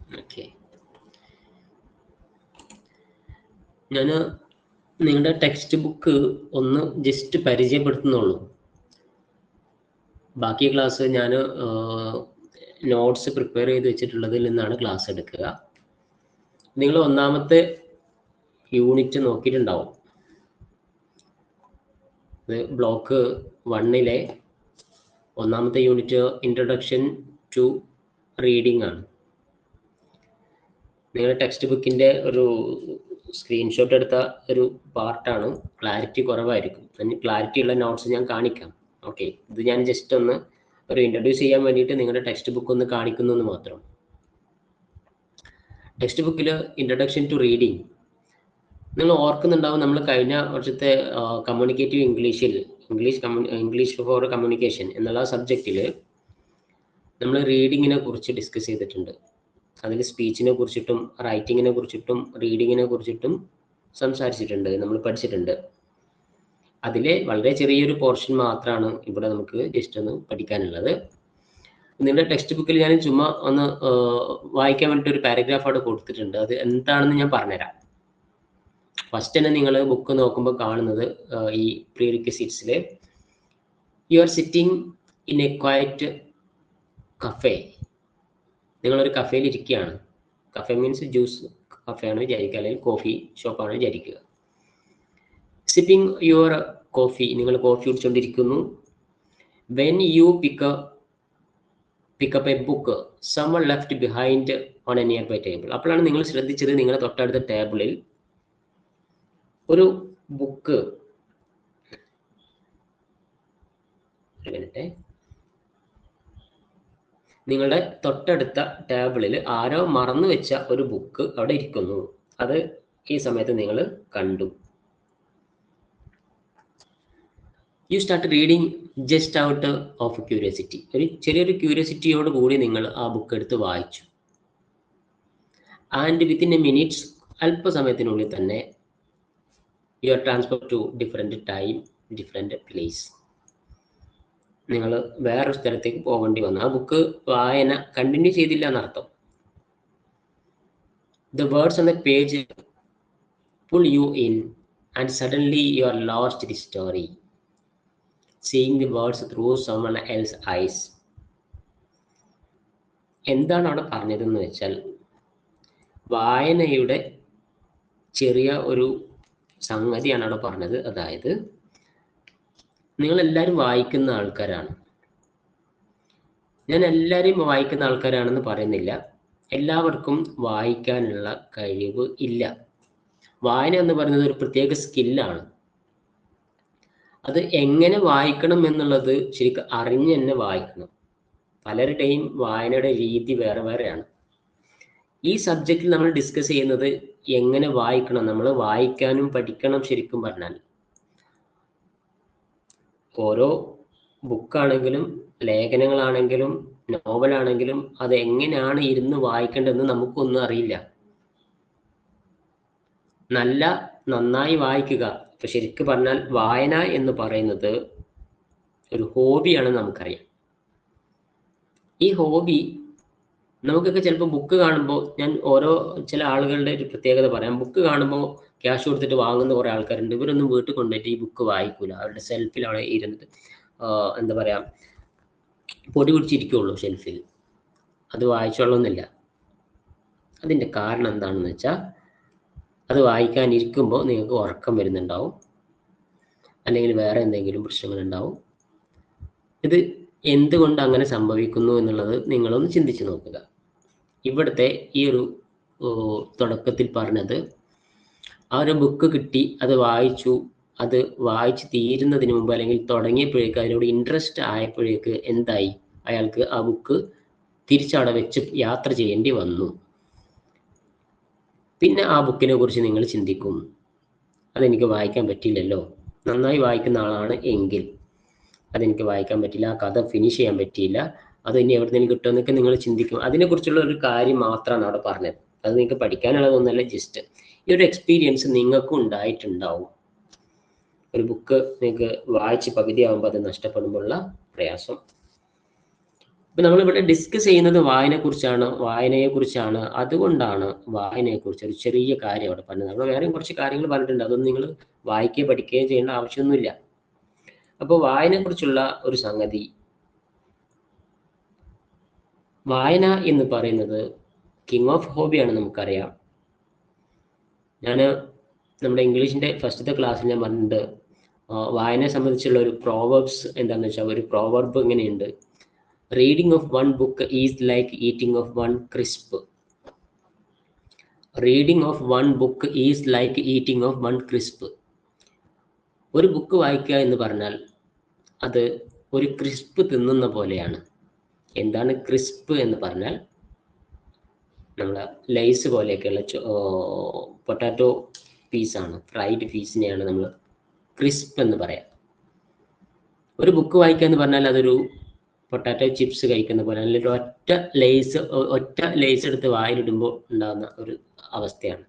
Okay, ഞാൻ നിങ്ങളുടെ text book ഒന്ന് ജസ്റ്റ് പരിചയപ്പെടുത്തുന്നുള്ളൂ. ബാക്കി ക്ലാസ് ഞാൻ നോട്ട്സ് പ്രിപ്പയർ ചെയ്ത് വെച്ചിട്ടുള്ളതിൽ നിന്നാണ് ക്ലാസ് എടുക്കുക. നിങ്ങൾ ഒന്നാമത്തെ യൂണിറ്റ് നോക്കിയിട്ടുണ്ടാവും. ഇത് ബ്ലോക്ക് 1-ലെ ഒന്നാമത്തെ യൂണിറ്റ് ഇൻട്രൊഡക്ഷൻ ടു റീഡിംഗ് ആണ്. നിങ്ങളുടെ ടെക്സ്റ്റ് ബുക്കിൻ്റെ ഒരു സ്ക്രീൻഷോട്ട് എടുത്ത ഒരു പാർട്ടാണ്. ക്ലാരിറ്റി കുറവായിരിക്കും. ക്ലാരിറ്റി ഉള്ള നോട്ട്സ് ഞാൻ കാണിക്കാം. ഓക്കെ, ഇത് ഞാൻ ജസ്റ്റ് ഒന്ന് ഒരു ഇൻട്രൊഡ്യൂസ് ചെയ്യാൻ വേണ്ടിയിട്ട് നിങ്ങളുടെ ടെക്സ്റ്റ് ബുക്ക് ഒന്ന് കാണിക്കുന്നു എന്ന് മാത്രം. ടെക്സ്റ്റ് ബുക്കിൽ ഇൻട്രൊഡക്ഷൻ ടു റീഡിംഗ് നിങ്ങൾ ഓർക്കുന്നുണ്ടാവും. നമ്മൾ കഴിഞ്ഞ വർഷത്തെ കമ്മ്യൂണിക്കേറ്റീവ് ഇംഗ്ലീഷ് ഫോർ കമ്മ്യൂണിക്കേഷൻ എന്നുള്ള സബ്ജക്റ്റിൽ നമ്മൾ റീഡിങ്ങിനെ കുറിച്ച് ഡിസ്കസ് ചെയ്തിട്ടുണ്ട്. അതിൽ സ്പീച്ചിനെ കുറിച്ചിട്ടും റൈറ്റിങ്ങിനെ കുറിച്ചിട്ടും റീഡിങ്ങിനെ കുറിച്ചിട്ടും സംസാരിച്ചിട്ടുണ്ട്, നമ്മൾ പഠിച്ചിട്ടുണ്ട്. അതിലെ വളരെ ചെറിയൊരു പോർഷൻ മാത്രമാണ് ഇവിടെ നമുക്ക് ജസ്റ്റ് ഒന്ന് പഠിക്കാനുള്ളത്. നിങ്ങളുടെ ടെക്സ്റ്റ് ബുക്കിൽ ഞാൻ ചുമ്മാ ഒന്ന് വായിക്കാൻ വേണ്ടിയിട്ട് ഒരു പാരഗ്രാഫ് അവിടെ കൊടുത്തിട്ടുണ്ട്. അത് എന്താണെന്ന് ഞാൻ പറഞ്ഞുതരാം. ഫസ്റ്റ് തന്നെ നിങ്ങൾ ബുക്ക് നോക്കുമ്പോൾ കാണുന്നത് ഈ പ്രീറിക്വിസിറ്റ്സിൽ you are sitting in a quiet cafe. നിങ്ങളൊരു കഫേയിൽ ഇരിക്കുകയാണ്. കഫേ മീൻസ് ജ്യൂസ് കഫേയാണ് വിചാരിക്കുക, അല്ലെങ്കിൽ കോഫി ഷോപ്പാണ് വിചാരിക്കുക. സിപ്പിംഗ് യുവർ കോഫി, നിങ്ങൾ കോഫി കുടിച്ചുകൊണ്ടിരിക്കുന്നു. When you pick up a book someone left behind on a nearby table. അപ്പോഴാണ് നിങ്ങൾ ശ്രദ്ധിച്ചത് നിങ്ങളുടെ തൊട്ടടുത്ത ടേബിളിൽ ഒരു ബുക്ക്, നിങ്ങളുടെ തൊട്ടടുത്ത ടേബിളിൽ ആരോ മറന്നു വെച്ച ഒരു ബുക്ക് അവിടെ ഇരിക്കുന്നു. അത് ഈ സമയത്ത് നിങ്ങൾ കണ്ടു. You start reading just out of curiosity. ഒരു ചെറിയൊരു ക്യൂരിയോസിറ്റിയോട് കൂടി നിങ്ങൾ ആ ബുക്ക് എടുത്ത് വായിച്ചു. ആൻഡ് വിത്തിൻ എ മിനിറ്റ്സ്, അല്പസമയത്തിനുള്ളിൽ തന്നെ you are transfer to different time, different place. നിങ്ങൾ വേറൊരു സ്ഥലത്തേക്ക് പോകേണ്ടി വന്നു. ആ ബുക്ക് വായന കണ്ടിന്യൂ ചെയ്തില്ല എന്നർത്ഥം. The words on the page pull you in and suddenly you are lost the story, seeing the words through someone else eyes. എന്താണ് അവിടെ പറഞ്ഞതെന്ന് വെച്ചാൽ, വായനയുടെ ചെറിയ ഒരു സംഗതിയാണ് അവിടെ പറഞ്ഞത്. അതായത് നിങ്ങളെല്ലാവരും വായിക്കുന്ന ആൾക്കാരാണ്. ഞാൻ എല്ലാവരെയും വായിക്കുന്ന ആൾക്കാരാണെന്ന് പറയുന്നില്ല. എല്ലാവർക്കും വായിക്കാനുള്ള കഴിവ് ഇല്ല. വായന എന്ന് പറയുന്നത് ഒരു പ്രത്യേക സ്കില്ലാണ്. അത് എങ്ങനെ വായിക്കണം എന്നുള്ളത് ശരിക്കും അറിഞ്ഞ് തന്നെ വായിക്കണം. പലരുടെയും വായനയുടെ രീതി വേറെ വേറെയാണ്. ഈ സബ്ജക്റ്റിൽ നമ്മൾ ഡിസ്കസ് ചെയ്യുന്നത് എങ്ങനെ വായിക്കണം. നമ്മൾ വായിക്കാനും പഠിക്കണം. ശരിക്കും പറഞ്ഞാൽ ഓരോ ബുക്കാണെങ്കിലും ലേഖനങ്ങളാണെങ്കിലും നോവലാണെങ്കിലും അത് എങ്ങനെയാണ് ഇരുന്ന് വായിക്കേണ്ടതെന്ന് നമുക്കൊന്നും അറിയില്ല. നന്നായി വായിക്കുക. ഇപ്പൊ ശരിക്കും പറഞ്ഞാൽ വായന എന്ന് പറയുന്നത് ഒരു ഹോബിയാണെന്ന് നമുക്കറിയാം. ഈ ഹോബി നമുക്കൊക്കെ ചിലപ്പോൾ ബുക്ക് കാണുമ്പോൾ, ഞാൻ ചില ആളുകളുടെ ഒരു പ്രത്യേകത പറയാം. ബുക്ക് കാണുമ്പോൾ ക്യാഷ് കൊടുത്തിട്ട് വാങ്ങുന്ന കുറേ ആൾക്കാരുണ്ട്. ഇവരൊന്നും വീട്ടിൽ കൊണ്ടുപോയിട്ട് ഈ ബുക്ക് വായിക്കൂല. അവരുടെ ഷെൽഫിൽ അവിടെ ഇരുന്നിട്ട് എന്താ പറയുക, പൊടി പിടിച്ചിരിക്കുള്ളൂ ഷെൽഫിൽ. അത് വായിച്ചോളൊന്നുമില്ല. അതിൻ്റെ കാരണം എന്താണെന്ന് വെച്ചാൽ, അത് വായിക്കാനിരിക്കുമ്പോൾ നിങ്ങൾക്ക് ഉറക്കം വരുന്നുണ്ടാവും, അല്ലെങ്കിൽ വേറെ എന്തെങ്കിലും പ്രശ്നങ്ങളുണ്ടാവും. ഇത് എന്തുകൊണ്ട് അങ്ങനെ സംഭവിക്കുന്നു എന്നുള്ളത് നിങ്ങളൊന്ന് ചിന്തിച്ച് നോക്കുക. ഇവിടുത്തെ ഈ ഒരു തുടക്കത്തിൽ പറഞ്ഞത്, ആ ഒരു ബുക്ക് കിട്ടി, അത് വായിച്ചു. അത് വായിച്ച് തീരുന്നതിന് മുമ്പ് അല്ലെങ്കിൽ തുടങ്ങിയപ്പോഴേക്ക് അതിനോട് ഇൻട്രസ്റ്റ് ആയപ്പോഴേക്ക് എന്തായി, അയാൾക്ക് ആ ബുക്ക് തിരിച്ചവിടെ വെച്ച് യാത്ര ചെയ്യേണ്ടി വന്നു. പിന്നെ ആ ബുക്കിനെ കുറിച്ച് നിങ്ങൾ ചിന്തിക്കും, അതെനിക്ക് വായിക്കാൻ പറ്റിയില്ലല്ലോ. നന്നായി വായിക്കുന്ന ആളാണ് എങ്കിൽ അതെനിക്ക് വായിക്കാൻ പറ്റില്ല, ആ കഥ ഫിനിഷ് ചെയ്യാൻ പറ്റിയില്ല, അത് ഇനി എവിടെ നിന്ന് കിട്ടുമെന്നൊക്കെ നിങ്ങൾ ചിന്തിക്കും. അതിനെക്കുറിച്ചുള്ള ഒരു കാര്യം മാത്രമാണ് അവിടെ പറഞ്ഞത്. അത് നിങ്ങൾക്ക് പഠിക്കാനുള്ളതൊന്നുമല്ല. ജസ്റ്റ് ഈ ഒരു എക്സ്പീരിയൻസ് നിങ്ങൾക്കും ഉണ്ടായിട്ടുണ്ടാവും. ഒരു ബുക്ക് നിങ്ങൾക്ക് വായിച്ച് പകുതിയാകുമ്പോൾ അത് നഷ്ടപ്പെടുമ്പോഴുള്ള പ്രയാസം. ഇപ്പൊ നമ്മളിവിടെ ഡിസ്കസ് ചെയ്യുന്നത് വായനയെക്കുറിച്ചാണ്. അതുകൊണ്ടാണ് വായനയെക്കുറിച്ച് ഒരു ചെറിയ കാര്യം അവിടെ പറഞ്ഞത്. നമ്മൾ വേറെയും കുറച്ച് കാര്യങ്ങൾ പറഞ്ഞിട്ടുണ്ട്, അതൊന്നും നിങ്ങൾ വായിക്കുകയോ പഠിക്കുകയോ ചെയ്യേണ്ട ആവശ്യമൊന്നുമില്ല. അപ്പോൾ വായനയെക്കുറിച്ചുള്ള ഒരു സംഗതി, വായന എന്ന് പറയുന്നത് കിങ് ഓഫ് ഹോബിയാണ്, നമുക്കറിയാം. ഞാൻ നമ്മുടെ ഇംഗ്ലീഷിന്റെ ഫസ്റ്റത്തെ ക്ലാസ്സിൽ ഞാൻ പറഞ്ഞിട്ടുണ്ട്, വായനയെ സംബന്ധിച്ചുള്ള ഒരു പ്രോവർബ്സ് എന്താണെന്ന് വെച്ചാൽ, ഒരു പ്രോവർബ് ഇങ്ങനെയുണ്ട്: reading of one book is like eating of one crisp. Reading of one book is like eating of one crisp. ഒരു ബുക്ക് വായിക്കുക എന്ന് പറഞ്ഞാൽ അത് ഒരു ക്രിസ്പ് തിന്നുന്ന പോലെയാണ്. എന്താണ് ക്രിസ്പ് എന്ന് പറഞ്ഞാൽ? നമ്മളെ ലൈസ് പോലെയൊക്കെയുള്ള പൊട്ടാറ്റോ പീസാണ്, ഫ്രൈഡ് പീസിനെയാണ് നമ്മൾ ക്രിസ്പ് എന്ന് പറയാം. ഒരു ബുക്ക് വായിക്കുക എന്ന് പറഞ്ഞാൽ അതൊരു പൊട്ടാറ്റോ ചിപ്സ് കഴിക്കുന്ന പോലെ, അല്ലെങ്കിൽ ഒറ്റ ലേസ് എടുത്ത് വായിലിടുമ്പോൾ ഉണ്ടാകുന്ന ഒരു അവസ്ഥയാണ്.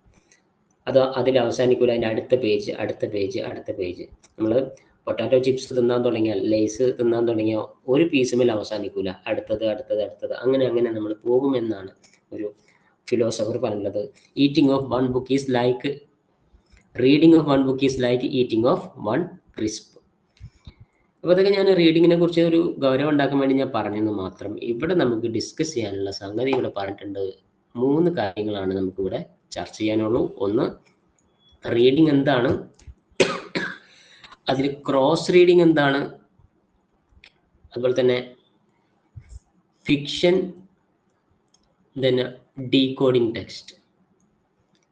അതിൽ അവസാനിക്കൂല, അതിൻ്റെ അടുത്ത പേജ്. നമ്മൾ പൊട്ടാറ്റോ ചിപ്സ് തിന്നാൻ തുടങ്ങിയാൽ, ലേസ് തിന്നാൻ തുടങ്ങിയാൽ ഒരു പീസുമേൽ അവസാനിക്കൂല, അടുത്തത് അങ്ങനെ നമ്മൾ പോകുമെന്നാണ് ഒരു ഫിലോസഫർ പറഞ്ഞത്. Reading of one book is like eating of one crisp. അപ്പോൾ അതൊക്കെ ഞാൻ റീഡിങ്ങിനെ കുറിച്ച് ഒരു ഗൗരവം ഉണ്ടാക്കാൻ വേണ്ടി ഞാൻ പറഞ്ഞെന്ന് മാത്രം. ഇവിടെ നമുക്ക് ഡിസ്കസ് ചെയ്യാനുള്ള സംഗതി ഇവിടെ പറഞ്ഞിട്ടുണ്ട്. 3 കാര്യങ്ങളാണ് നമുക്കിവിടെ ചർച്ച ചെയ്യാനുള്ളൂ. ഒന്ന്, റീഡിങ് എന്താണ്, അതിൽ ക്രോസ് റീഡിങ് എന്താണ്, അതുപോലെ തന്നെ ഫിക്ഷൻ, then ഡീകോഡിംഗ് ടെക്സ്റ്റ്.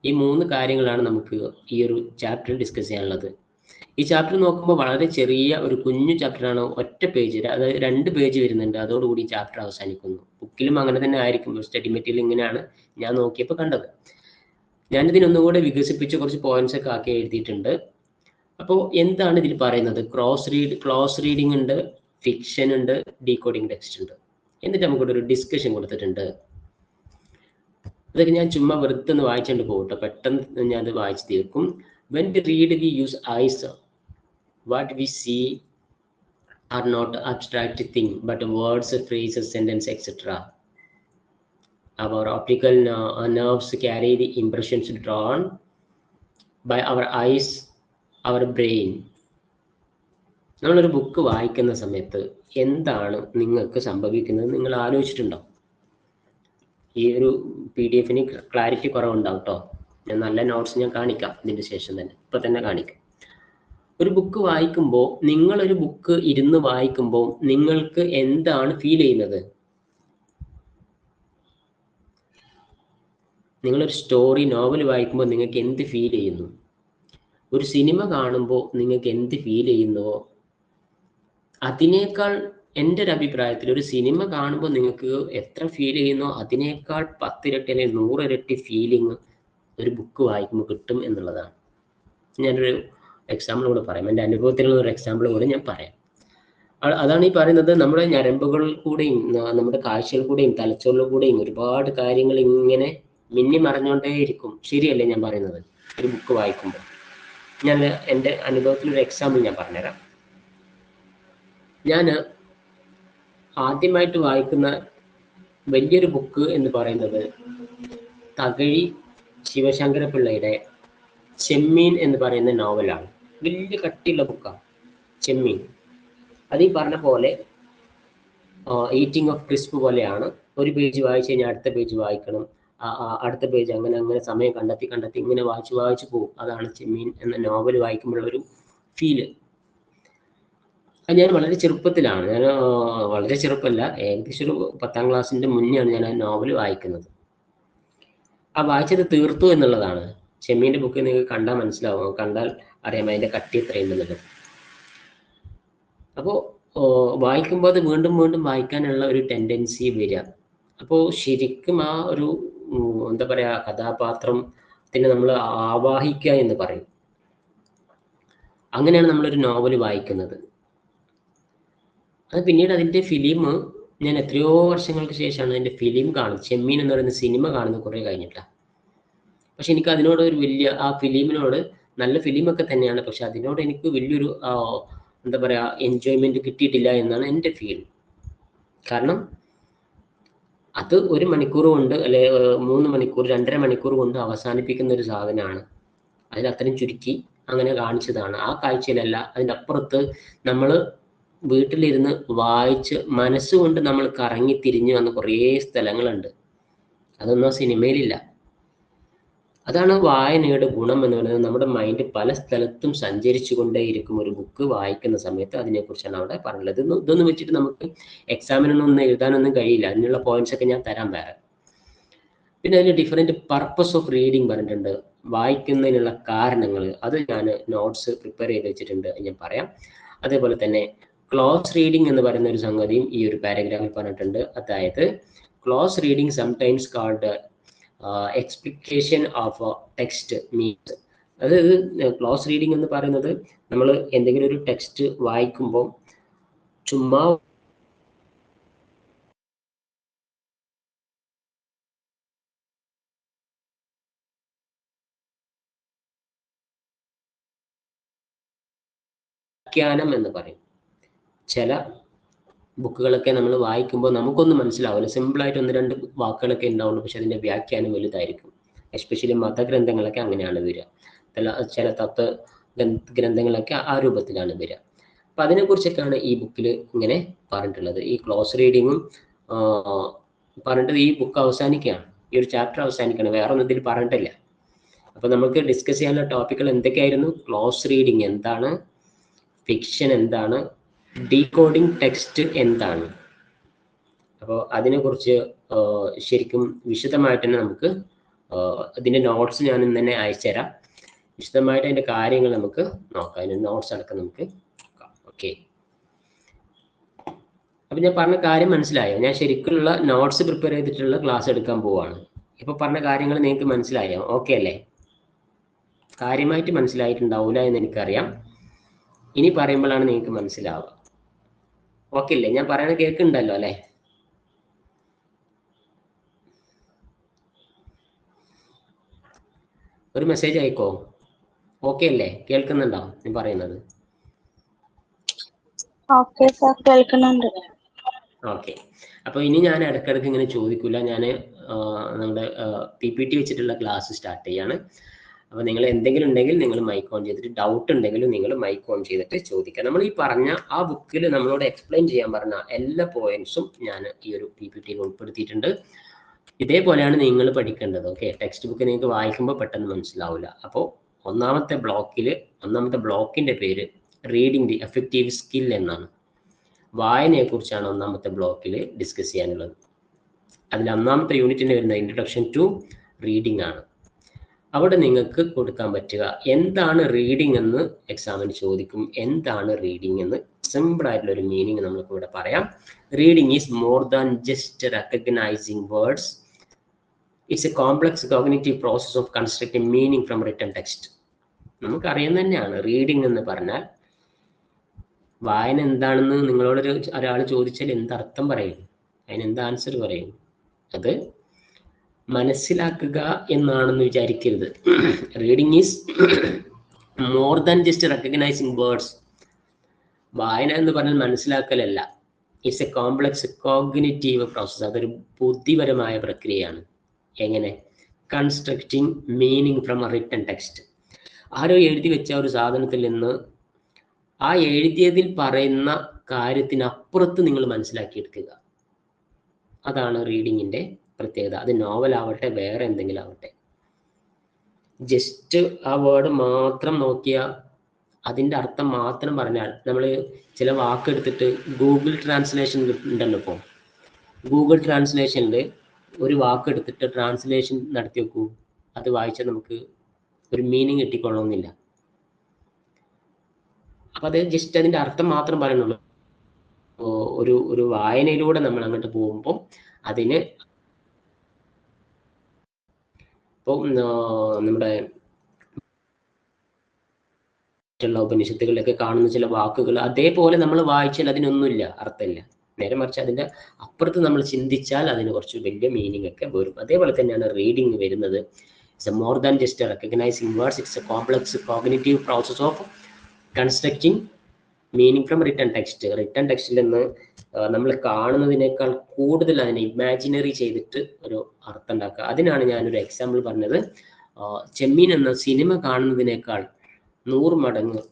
ഈ 3 കാര്യങ്ങളാണ് നമുക്ക് ഈ ഒരു ചാപ്റ്ററിൽ ഡിസ്കസ് ചെയ്യാനുള്ളത്. ഈ ചാപ്റ്റർ നോക്കുമ്പോൾ വളരെ ചെറിയ ഒരു കുഞ്ഞു ചാപ്റ്ററാണ്, ഒറ്റ പേജ്, അതായത് 2 പേജ് വരുന്നുണ്ട്, അതോടുകൂടി ചാപ്റ്റർ അവസാനിക്കുന്നു. ബുക്കിലും അങ്ങനെ തന്നെ ആയിരിക്കും, സ്റ്റഡി മെറ്റീരിയൽ ഇങ്ങനെയാണ് ഞാൻ നോക്കിയപ്പോൾ കണ്ടത്. ഞാനിതിനൊന്നുകൂടെ വികസിപ്പിച്ച് കുറച്ച് പോയിന്റ്സ് ഒക്കെ ആക്കി എഴുതിയിട്ടുണ്ട്. അപ്പോൾ എന്താണ് ഇതിൽ പറയുന്നത്? ക്ലോസ് റീഡിംഗ് ഉണ്ട്, ഫിക്ഷൻ ഉണ്ട്, ഡീകോഡിംഗ് ടെക്സ്റ്റ് ഉണ്ട്. എന്നിട്ട് നമുക്കിവിടെ ഒരു ഡിസ്കഷൻ കൊടുത്തിട്ടുണ്ട്. അതൊക്കെ ഞാൻ ചുമ്മാ വെറുതെ ഒന്ന് വായിച്ചുകൊണ്ട് പോകട്ടെ, പെട്ടെന്ന് ഞാൻ അത് വായിച്ച് തീർക്കും. When we read, we use eyes. What we see are not abstract things, but words, phrases, sentences, etc. Our optical nerves carry the impressions drawn by our eyes, our brain. നമ്മളൊരു ബുക്ക് വായിക്കുന്ന സമയത്ത് എന്താണ് നിങ്ങൾക്ക് സംഭവിക്കുന്നത് നിങ്ങൾ ആലോചിച്ചിട്ടുണ്ടോ? ഈ ഒരു PDF clarity കുറവുണ്ടാവും കേട്ടോ. ഞാൻ നല്ല നോട്ട്സ് ഞാൻ കാണിക്കാം ഇതിൻ്റെ ശേഷം തന്നെ, ഇപ്പം തന്നെ കാണിക്കാം. ഒരു ബുക്ക് വായിക്കുമ്പോൾ, നിങ്ങളൊരു ബുക്ക് ഇരുന്ന് വായിക്കുമ്പോൾ നിങ്ങൾക്ക് എന്താണ് ഫീൽ ചെയ്യുന്നത്? നിങ്ങളൊരു നോവൽ വായിക്കുമ്പോൾ നിങ്ങൾക്ക് എന്ത് ഫീൽ ചെയ്യുന്നു? ഒരു സിനിമ കാണുമ്പോൾ നിങ്ങൾക്ക് എന്ത് ഫീൽ ചെയ്യുന്നുവോ അതിനേക്കാൾ, എൻ്റെ ഒരു അഭിപ്രായത്തിൽ, ഒരു സിനിമ കാണുമ്പോൾ നിങ്ങൾക്ക് എത്ര ഫീൽ ചെയ്യുന്നോ അതിനേക്കാൾ 10 ഇരട്ടി അല്ലെങ്കിൽ 100 ഇരട്ടി ഫീലിംഗ് ഒരു ബുക്ക് വായിക്കുമ്പോൾ കിട്ടും എന്നുള്ളതാണ്. ഞാനൊരു എക്സാമ്പിൾ കൂടെ പറയാം, എൻ്റെ അനുഭവത്തിലുള്ള ഒരു എക്സാമ്പിൾ കൂടെ ഞാൻ പറയാം. അതാണ് ഈ പറയുന്നത്, നമ്മുടെ ഞരമ്പുകളിൽ കൂടെയും നമ്മുടെ കാഴ്ചയിൽ കൂടെയും തലച്ചോറിൽ കൂടെയും ഒരുപാട് കാര്യങ്ങൾ ഇങ്ങനെ മിന്നി മറഞ്ഞുകൊണ്ടേയിരിക്കും. ശരിയല്ലേ ഞാൻ പറയുന്നത്? ഒരു ബുക്ക് വായിക്കുമ്പോൾ ഞാൻ എൻ്റെ അനുഭവത്തിലൊരു എക്സാമ്പിൾ ഞാൻ പറഞ്ഞുതരാം. ഞാൻ ആദ്യമായിട്ട് വായിക്കുന്ന വലിയൊരു ബുക്ക് എന്ന് പറയുന്നത് തകഴി ശിവശങ്കരപിള്ളയുടെ ചെമ്മീൻ എന്ന് പറയുന്ന നോവലാണ്. വലിയ കട്ടിയുള്ള ബുക്കാണ് ചെമ്മീൻ. അത് ഈ പറഞ്ഞ പോലെ ഈറ്റിംഗ് ഓഫ് ക്രിസ്പ് പോലെയാണ്. ഒരു പേജ് വായിച്ച് കഴിഞ്ഞാൽ അടുത്ത പേജ് വായിക്കണം, അടുത്ത പേജ്, അങ്ങനെ സമയം കണ്ടെത്തി ഇങ്ങനെ വായിച്ചു പോകും. അതാണ് ചെമ്മീൻ എന്ന നോവൽ വായിക്കുമ്പോഴൊരു ഫീല്. ഞാൻ വളരെ ചെറുപ്പത്തിലാണ്, വളരെ ചെറുപ്പമല്ല, ഏകദേശം ഒരു 10ാം ക്ലാസ്സിൻ്റെ മുന്നെയാണ് ഞാൻ ആ നോവൽ വായിക്കുന്നത്. ആ വായിച്ചത് തീർത്തു എന്നുള്ളതാണ്. ചെമ്മീൻ്റെ ബുക്ക് നിങ്ങൾക്ക് കണ്ടാൽ മനസ്സിലാവും, കണ്ടാൽ അറിയാം അതിൻ്റെ കട്ടി എത്രയുണ്ടെന്നുള്ളത്. അപ്പോൾ വായിക്കുമ്പോൾ അത് വീണ്ടും വായിക്കാനുള്ള ഒരു ടെൻഡൻസി വരിക. അപ്പോൾ ശരിക്കും ആ ഒരു എന്താ പറയുക, കഥാപാത്രത്തിന് നമ്മൾ ആവാഹിക്കുക എന്ന് പറയും. അങ്ങനെയാണ് നമ്മളൊരു നോവൽ വായിക്കുന്നത്. അത് പിന്നീട് അതിൻ്റെ ഫിലിം ഞാൻ എത്രയോ വർഷങ്ങൾക്ക് ശേഷമാണ് അതിൻ്റെ ഫിലിം കാണുന്നത്. ചെമ്മീൻ എന്ന് പറയുന്ന സിനിമ കാണുന്നത് കുറേ കഴിഞ്ഞിട്ടാണ്. പക്ഷെ എനിക്ക് അതിനോട് ഒരു വലിയ, ആ ഫിലിമിനോട്, നല്ല ഫിലിമൊക്കെ തന്നെയാണ്, പക്ഷെ അതിനോട് എനിക്ക് വലിയൊരു എന്താ പറയുക എൻജോയ്മെൻറ്റ് കിട്ടിയിട്ടില്ല എന്നാണ് എൻ്റെ ഫീൽ. കാരണം അത് 1 മണിക്കൂർ കൊണ്ട് അല്ലെ 3 മണിക്കൂർ 2.5 മണിക്കൂർ കൊണ്ട് അവസാനിപ്പിക്കുന്ന ഒരു സാധനമാണ്. അതിൽ അത്രയും ചുരുക്കി അങ്ങനെ കാണിച്ചതാണ്. ആ കാഴ്ചയിലല്ല, അതിൻ്റെ അപ്പുറത്ത് നമ്മൾ വീട്ടിലിരുന്ന് വായിച്ച് മനസ്സുകൊണ്ട് നമ്മൾ കറങ്ങി തിരിഞ്ഞു വന്ന കുറേ സ്ഥലങ്ങളുണ്ട്. അതൊന്നും സിനിമയിലില്ല. അതാണ് വായനയുടെ ഗുണം എന്ന് പറയുന്നത്. നമ്മുടെ മൈൻഡ് പല സ്ഥലത്തും സഞ്ചരിച്ചു കൊണ്ടേയിരിക്കും. ഒരു ബുക്ക് വായിക്കുന്ന സമയത്ത് അതിനെക്കുറിച്ചാണ് അവിടെ പറഞ്ഞത്. ഇതൊന്നും വെച്ചിട്ട് നമുക്ക് എക്സാമിനൊന്നും എഴുതാനൊന്നും കഴിയില്ല. അതിനുള്ള പോയിന്റ്സ് ഒക്കെ ഞാൻ തരാൻ വേറെ. പിന്നെ അതിൽ ഡിഫറെൻറ്റ് പർപ്പസ് ഓഫ് റീഡിങ് പറഞ്ഞിട്ടുണ്ട്. വായിക്കുന്നതിനുള്ള കാരണങ്ങൾ അത് ഞാൻ നോട്ട്സ് പ്രിപ്പയർ ചെയ്ത് വെച്ചിട്ടുണ്ട്, ഞാൻ പറയാം. അതേപോലെ തന്നെ ക്ലോസ് റീഡിങ് എന്ന് പറയുന്ന ഒരു സംഗതിയും ഈ ഒരു പാരഗ്രാഫിൽ പറഞ്ഞിട്ടുണ്ട്. അതായത് close reading sometimes called explication of text means. അതായത് ക്ലോസ് റീഡിങ് എന്ന് പറയുന്നത് നമ്മൾ എന്തെങ്കിലും ഒരു ടെക്സ്റ്റ് വായിക്കുമ്പോൾ ചുമ്മാ വ്യാഖ്യാനം എന്ന് പറയും. ചില ബുക്കുകളൊക്കെ നമ്മൾ വായിക്കുമ്പോൾ നമുക്കൊന്നും മനസ്സിലാവില്ല, സിമ്പിളായിട്ട് 1-2 വാക്കുകളൊക്കെ ഉണ്ടാവുള്ളൂ, പക്ഷെ അതിൻ്റെ വ്യാഖ്യാനം വലുതായിരിക്കും. എസ്പെഷ്യലി മതഗ്രന്ഥങ്ങളൊക്കെ അങ്ങനെയാണ് വരിക. ചില തത്വ ഗ്രന്ഥങ്ങളൊക്കെ ആ രൂപത്തിലാണ് വരിക. അപ്പം അതിനെക്കുറിച്ചൊക്കെയാണ് ഈ ബുക്കിൽ ഇങ്ങനെ പറഞ്ഞിട്ടുള്ളത്. ഈ ക്ലോസ് റീഡിങ്ങും പറഞ്ഞിട്ട് ഈ ബുക്ക് അവസാനിക്കുകയാണ്, ഈ ഒരു ചാപ്റ്റർ അവസാനിക്കുകയാണ്, വേറെ ഒന്നും ഇതിൽ പറഞ്ഞിട്ടില്ല. അപ്പോൾ നമുക്ക് ഡിസ്കസ് ചെയ്യാനുള്ള ടോപ്പിക്കുകൾ എന്തൊക്കെയായിരുന്നു? ക്ലോസ് റീഡിങ് എന്താണ്, ഫിക്ഷൻ എന്താണ്, ഡീകോഡിംഗ് ടെക്സ്റ്റ് എന്താണ്. അപ്പോൾ അതിനെക്കുറിച്ച് ശരിക്കും വിശദമായിട്ട് തന്നെ നമുക്ക് ഇതിൻ്റെ നോട്ട്സ് ഞാൻ ഇന്ന് തന്നെ അയച്ചു തരാം. വിശദമായിട്ട് അതിൻ്റെ കാര്യങ്ങൾ നമുക്ക് നോക്കാം. അതിൻ്റെ നോട്ട്സ് അടക്കം നമുക്ക് നോക്കാം. ഓക്കെ, അപ്പം ഞാൻ പറഞ്ഞ കാര്യം മനസ്സിലായോ? ഞാൻ ശരിക്കുള്ള നോട്ട്സ് പ്രിപ്പയർ ചെയ്തിട്ടുള്ള ക്ലാസ് എടുക്കാൻ പോവാണ്. ഇപ്പോൾ പറഞ്ഞ കാര്യങ്ങൾ നിങ്ങൾക്ക് മനസ്സിലായോ? ഓക്കെ അല്ലേ? കാര്യമായിട്ട് മനസ്സിലായിട്ടുണ്ടാവില്ല എന്ന് എനിക്കറിയാം. ഇനി പറയുമ്പോഴാണ് നിങ്ങൾക്ക് മനസ്സിലാവുക. ഓക്കെ അല്ലേ? ഞാൻ പറയുന്നത് കേൾക്കുന്നുണ്ടല്ലോ അല്ലേ? ഒരു മെസ്സേജ് അയക്കോ? ഓക്കെ അല്ലേ? കേൾക്കുന്നുണ്ടോ ഞാൻ പറയുന്നത്? ഓക്കെ സർ, കേൾക്കുന്നുണ്ട്. ഓക്കെ, അപ്പോൾ ഇനി ഞാൻ ഇടയ്ക്കിടയ്ക്ക് ഇങ്ങനെ ചോദിക്കില്ല. ഞാൻ നമ്മുടെ PPT വെച്ചിട്ടുള്ള ക്ലാസ് സ്റ്റാർട്ട് ചെയ്യാണ്. അപ്പോൾ നിങ്ങൾ എന്തെങ്കിലും ഉണ്ടെങ്കിൽ നിങ്ങൾ മൈക്ക് ഓൺ ചെയ്തിട്ട്, ഡൗട്ട് ഉണ്ടെങ്കിലും നിങ്ങൾ മൈക്ക് ഓൺ ചെയ്തിട്ട് ചോദിക്കുക. നമ്മൾ ഈ പറഞ്ഞ ആ ബുക്കിൽ നമ്മളോട് എക്സ്പ്ലെയിൻ ചെയ്യാൻ പറഞ്ഞ എല്ലാ പോയിന്റ്സും ഞാൻ ഈ ഒരു PPTയിൽ ഉൾപ്പെടുത്തിയിട്ടുണ്ട്. ഇതേപോലെയാണ് നിങ്ങൾ പഠിക്കേണ്ടത്. ഓക്കെ, ടെക്സ്റ്റ് ബുക്ക് നിങ്ങൾക്ക് വായിക്കുമ്പോൾ പെട്ടെന്ന് മനസ്സിലാവില്ല. അപ്പോൾ ഒന്നാമത്തെ ബ്ലോക്കിൻ്റെ പേര് റീഡിങ് ദി എഫക്റ്റീവ് സ്കിൽ എന്നാണ്. വായനയെക്കുറിച്ചാണ് ഒന്നാമത്തെ ബ്ലോക്കിൽ ഡിസ്കസ് ചെയ്യാനുള്ളത്. അതിൽ ഒന്നാമത്തെ യൂണിറ്റിന് വരുന്ന ഇൻട്രൊഡക്ഷൻ ടു റീഡിംഗ് ആണ്. അവിടെ നിങ്ങൾക്ക് കൊടുക്കാൻ പറ്റുക എന്താണ് റീഡിംഗ് എന്ന് എക്സാമിന് ചോദിക്കും. എന്താണ് റീഡിംഗ് എന്ന് സിമ്പിൾ ആയിട്ടുള്ള ഒരു മീനിങ് നമുക്ക് ഇവിടെ പറയാം. Reading is more than just recognising words. It's a complex cognitive process of constructing meaning from written text. നമുക്കറിയാൻ തന്നെയാണ് റീഡിംഗ് എന്ന് പറഞ്ഞാൽ. വായന എന്താണെന്ന് നിങ്ങളോട് ഒരാൾ ചോദിച്ചാൽ എന്തർത്ഥം പറയും? അതിനെന്ത് ആൻസർ പറയും? അത് മനസ്സിലാക്കുക എന്നാണെന്ന് വിചാരിക്കരുത്. Reading is more than just recognising words. വായന എന്ന് പറഞ്ഞാൽ മനസ്സിലാക്കലല്ല. It's a complex cognitive process. അതൊരു ബുദ്ധിപരമായ പ്രക്രിയയാണ്. എങ്ങനെ? Constructing meaning from a written text. ആരോ എഴുതി വെച്ച ഒരു സാധനത്തിൽ നിന്ന് ആ എഴുതിയതിൽ പറയുന്ന കാര്യത്തിനപ്പുറത്ത് നിങ്ങൾ മനസ്സിലാക്കിയെടുക്കുക. അതാണ് റീഡിങ്ങിൻ്റെ പ്രത്യേകത. അത് നോവലാവട്ടെ വേറെ എന്തെങ്കിലും ആവട്ടെ. ജസ്റ്റ് ആ വേർഡ് മാത്രം നോക്കിയാൽ അതിൻ്റെ അർത്ഥം മാത്രം പറഞ്ഞാൽ, നമ്മൾ ചില വാക്കെടുത്തിട്ട് ഗൂഗിൾ ട്രാൻസ്ലേഷൻ ഉണ്ടല്ലോ. ഇപ്പോൾ ഗൂഗിൾ ട്രാൻസ്ലേഷനിൽ ഒരു വാക്കെടുത്തിട്ട് ട്രാൻസ്ലേഷൻ നടത്തി വെക്കൂ, അത് വായിച്ചാൽ നമുക്ക് ഒരു മീനിങ് കിട്ടിക്കൊള്ളണമെന്നില്ല. അപ്പം അത് ജസ്റ്റ് അതിൻ്റെ അർത്ഥം മാത്രം പറയുന്നുള്ളൂ. ഒരു വായനയിലൂടെ നമ്മൾ അങ്ങോട്ട് പോകുമ്പോൾ അതിന് ഇപ്പോൾ നമ്മുടെ ഉപനിഷത്തുകളിലൊക്കെ കാണുന്ന ചില വാക്കുകൾ അതേപോലെ നമ്മൾ വായിച്ചാൽ അതിനൊന്നുമില്ല, അർത്ഥമില്ല. നേരെ മറിച്ച് അതിൻ്റെ അപ്പുറത്ത് നമ്മൾ ചിന്തിച്ചാൽ അതിന് കുറച്ച് വലിയ മീനിങ് ഒക്കെ വരും. അതേപോലെ തന്നെയാണ് റീഡിങ് വരുന്നത്. It's A more than just recognising words. It's a complex cognitive process of constructing meaning from written text. Written ടെക്സ്റ്റിൽ നിന്ന് നമ്മൾ കാണുന്നതിനേക്കാൾ കൂടുതൽ അതിനെ ഇമാജിനറി ചെയ്തിട്ട് ഒരു അർത്ഥം ഉണ്ടാക്കുക. അതിനാണ് ഞാനൊരു എക്സാമ്പിൾ പറഞ്ഞത്. ചെമ്മീൻ എന്ന സിനിമ കാണുന്നതിനേക്കാൾ 100 മടങ്ങ്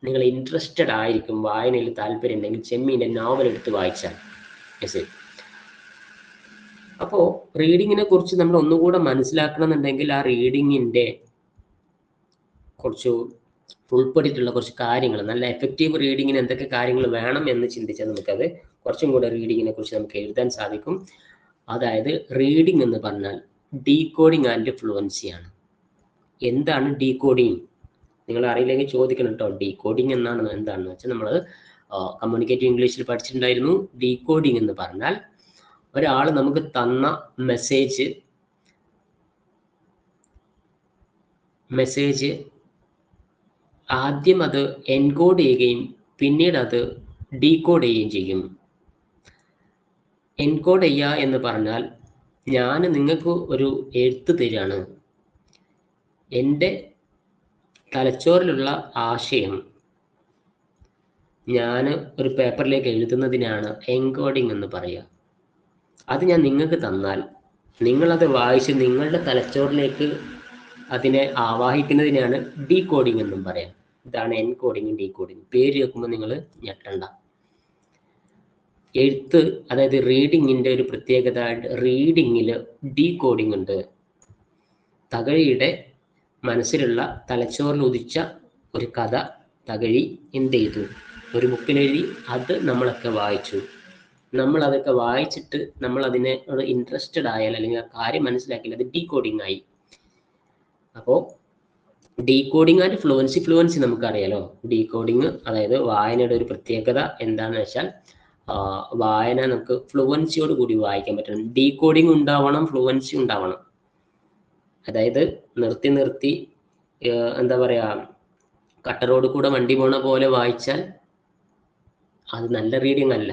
നിങ്ങൾ ഇൻട്രസ്റ്റഡ് ആയിരിക്കും, വായനയിൽ താല്പര്യം ഉണ്ടെങ്കിൽ ചെമ്മീൻ്റെ നോവൽ എടുത്ത് വായിച്ചാൽ. അപ്പോൾ റീഡിങ്ങിനെ കുറിച്ച് നമ്മൾ ഒന്നുകൂടെ മനസ്സിലാക്കണം എന്നുണ്ടെങ്കിൽ ആ റീഡിങ്ങിൻ്റെ കുറച്ച് ഉൾപ്പെട്ടിട്ടുള്ള കുറച്ച് കാര്യങ്ങൾ, നല്ല എഫക്റ്റീവ് റീഡിങ്ങിന് എന്തൊക്കെ കാര്യങ്ങൾ വേണം എന്ന് ചിന്തിച്ചാൽ നമുക്കത് കുറച്ചും കൂടെ റീഡിങ്ങിനെ കുറിച്ച് നമുക്ക് എഴുതാൻ സാധിക്കും. അതായത് റീഡിംഗ് എന്ന് പറഞ്ഞാൽ ഡീകോഡിങ് ആൻഡ് ഫ്ലുവൻസിയാണ്. എന്താണ് ഡീകോഡിങ്? നിങ്ങൾ അറിയില്ലെങ്കിൽ ചോദിക്കണം കേട്ടോ. ഡീകോഡിങ് എന്താണെന്ന് വെച്ചാൽ നമ്മൾ കമ്മ്യൂണിക്കേറ്റീവ് ഇംഗ്ലീഷിൽ പഠിച്ചിട്ടുണ്ടായിരുന്നു. ഡീകോഡിങ് എന്ന് പറഞ്ഞാൽ ഒരാൾ നമുക്ക് തന്ന മെസ്സേജ് ആദ്യം അത് എൻകോഡ് ചെയ്യുകയും പിന്നീട് അത് ഡീകോഡ് ചെയ്യുകയും ചെയ്യും. എൻകോഡ് ചെയ്യുക എന്ന് പറഞ്ഞാൽ ഞാൻ നിങ്ങൾക്ക് ഒരു എഴുത്ത് തരികയാണ്. എൻ്റെ തലച്ചോറിലുള്ള ആശയം ഞാൻ ഒരു പേപ്പറിലേക്ക് എഴുതുന്നതിനാണ് എൻകോഡിങ് എന്ന് പറയുക. അത് ഞാൻ നിങ്ങൾക്ക് തന്നാൽ നിങ്ങളത് വായിച്ച് നിങ്ങളുടെ തലച്ചോറിലേക്ക് അതിനെ ആവാഹിക്കുന്നതിനാണ് ഡീകോഡിങ് എന്നും പറയാം. ഇതാണ് എൻകോഡിങ്, ഡീകോഡിങ്. പേര് കേൾക്കുമ്പോൾ നിങ്ങൾ ഞെട്ടണ്ട. എഴുത്ത്, അതായത് റീഡിങ്ങിൻ്റെ ഒരു പ്രത്യേകത, റീഡിങ്ങിൽ ഡീകോഡിങ് ഉണ്ട്. തകഴിയുടെ മനസ്സിലുള്ള തലച്ചോറിൽ ഉദിച്ച ഒരു കഥ തകഴി എന്ത് ചെയ്തു? ഒരു ബുക്കിലെഴുതി. അത് നമ്മളൊക്കെ വായിച്ചു. നമ്മളതൊക്കെ വായിച്ചിട്ട് നമ്മൾ അതിനെ ഒരു ഇൻട്രസ്റ്റഡ് ആയാൽ അല്ലെങ്കിൽ ആ കാര്യം മനസ്സിലാക്കിയാൽ അത് ഡീകോഡിങ് ആയി. അപ്പോൾ ഡീകോഡിങ് ആൻഡ് ഫ്ലുവൻസി നമുക്കറിയാലോ. ഡീകോഡിങ് അതായത് വായനയുടെ ഒരു പ്രത്യേകത എന്താണെന്ന് വെച്ചാൽ വായന നമുക്ക് ഫ്ലുവൻസിയോട് കൂടി വായിക്കാൻ പറ്റണം. ഡീകോഡിങ് ഉണ്ടാവണം, ഫ്ലുവൻസി ഉണ്ടാവണം. അതായത് നിർത്തി എന്താ പറയുക, കട്ടറോട് കൂടെ വണ്ടി പോണ പോലെ വായിച്ചാൽ അത് നല്ല റീഡിങ് അല്ല,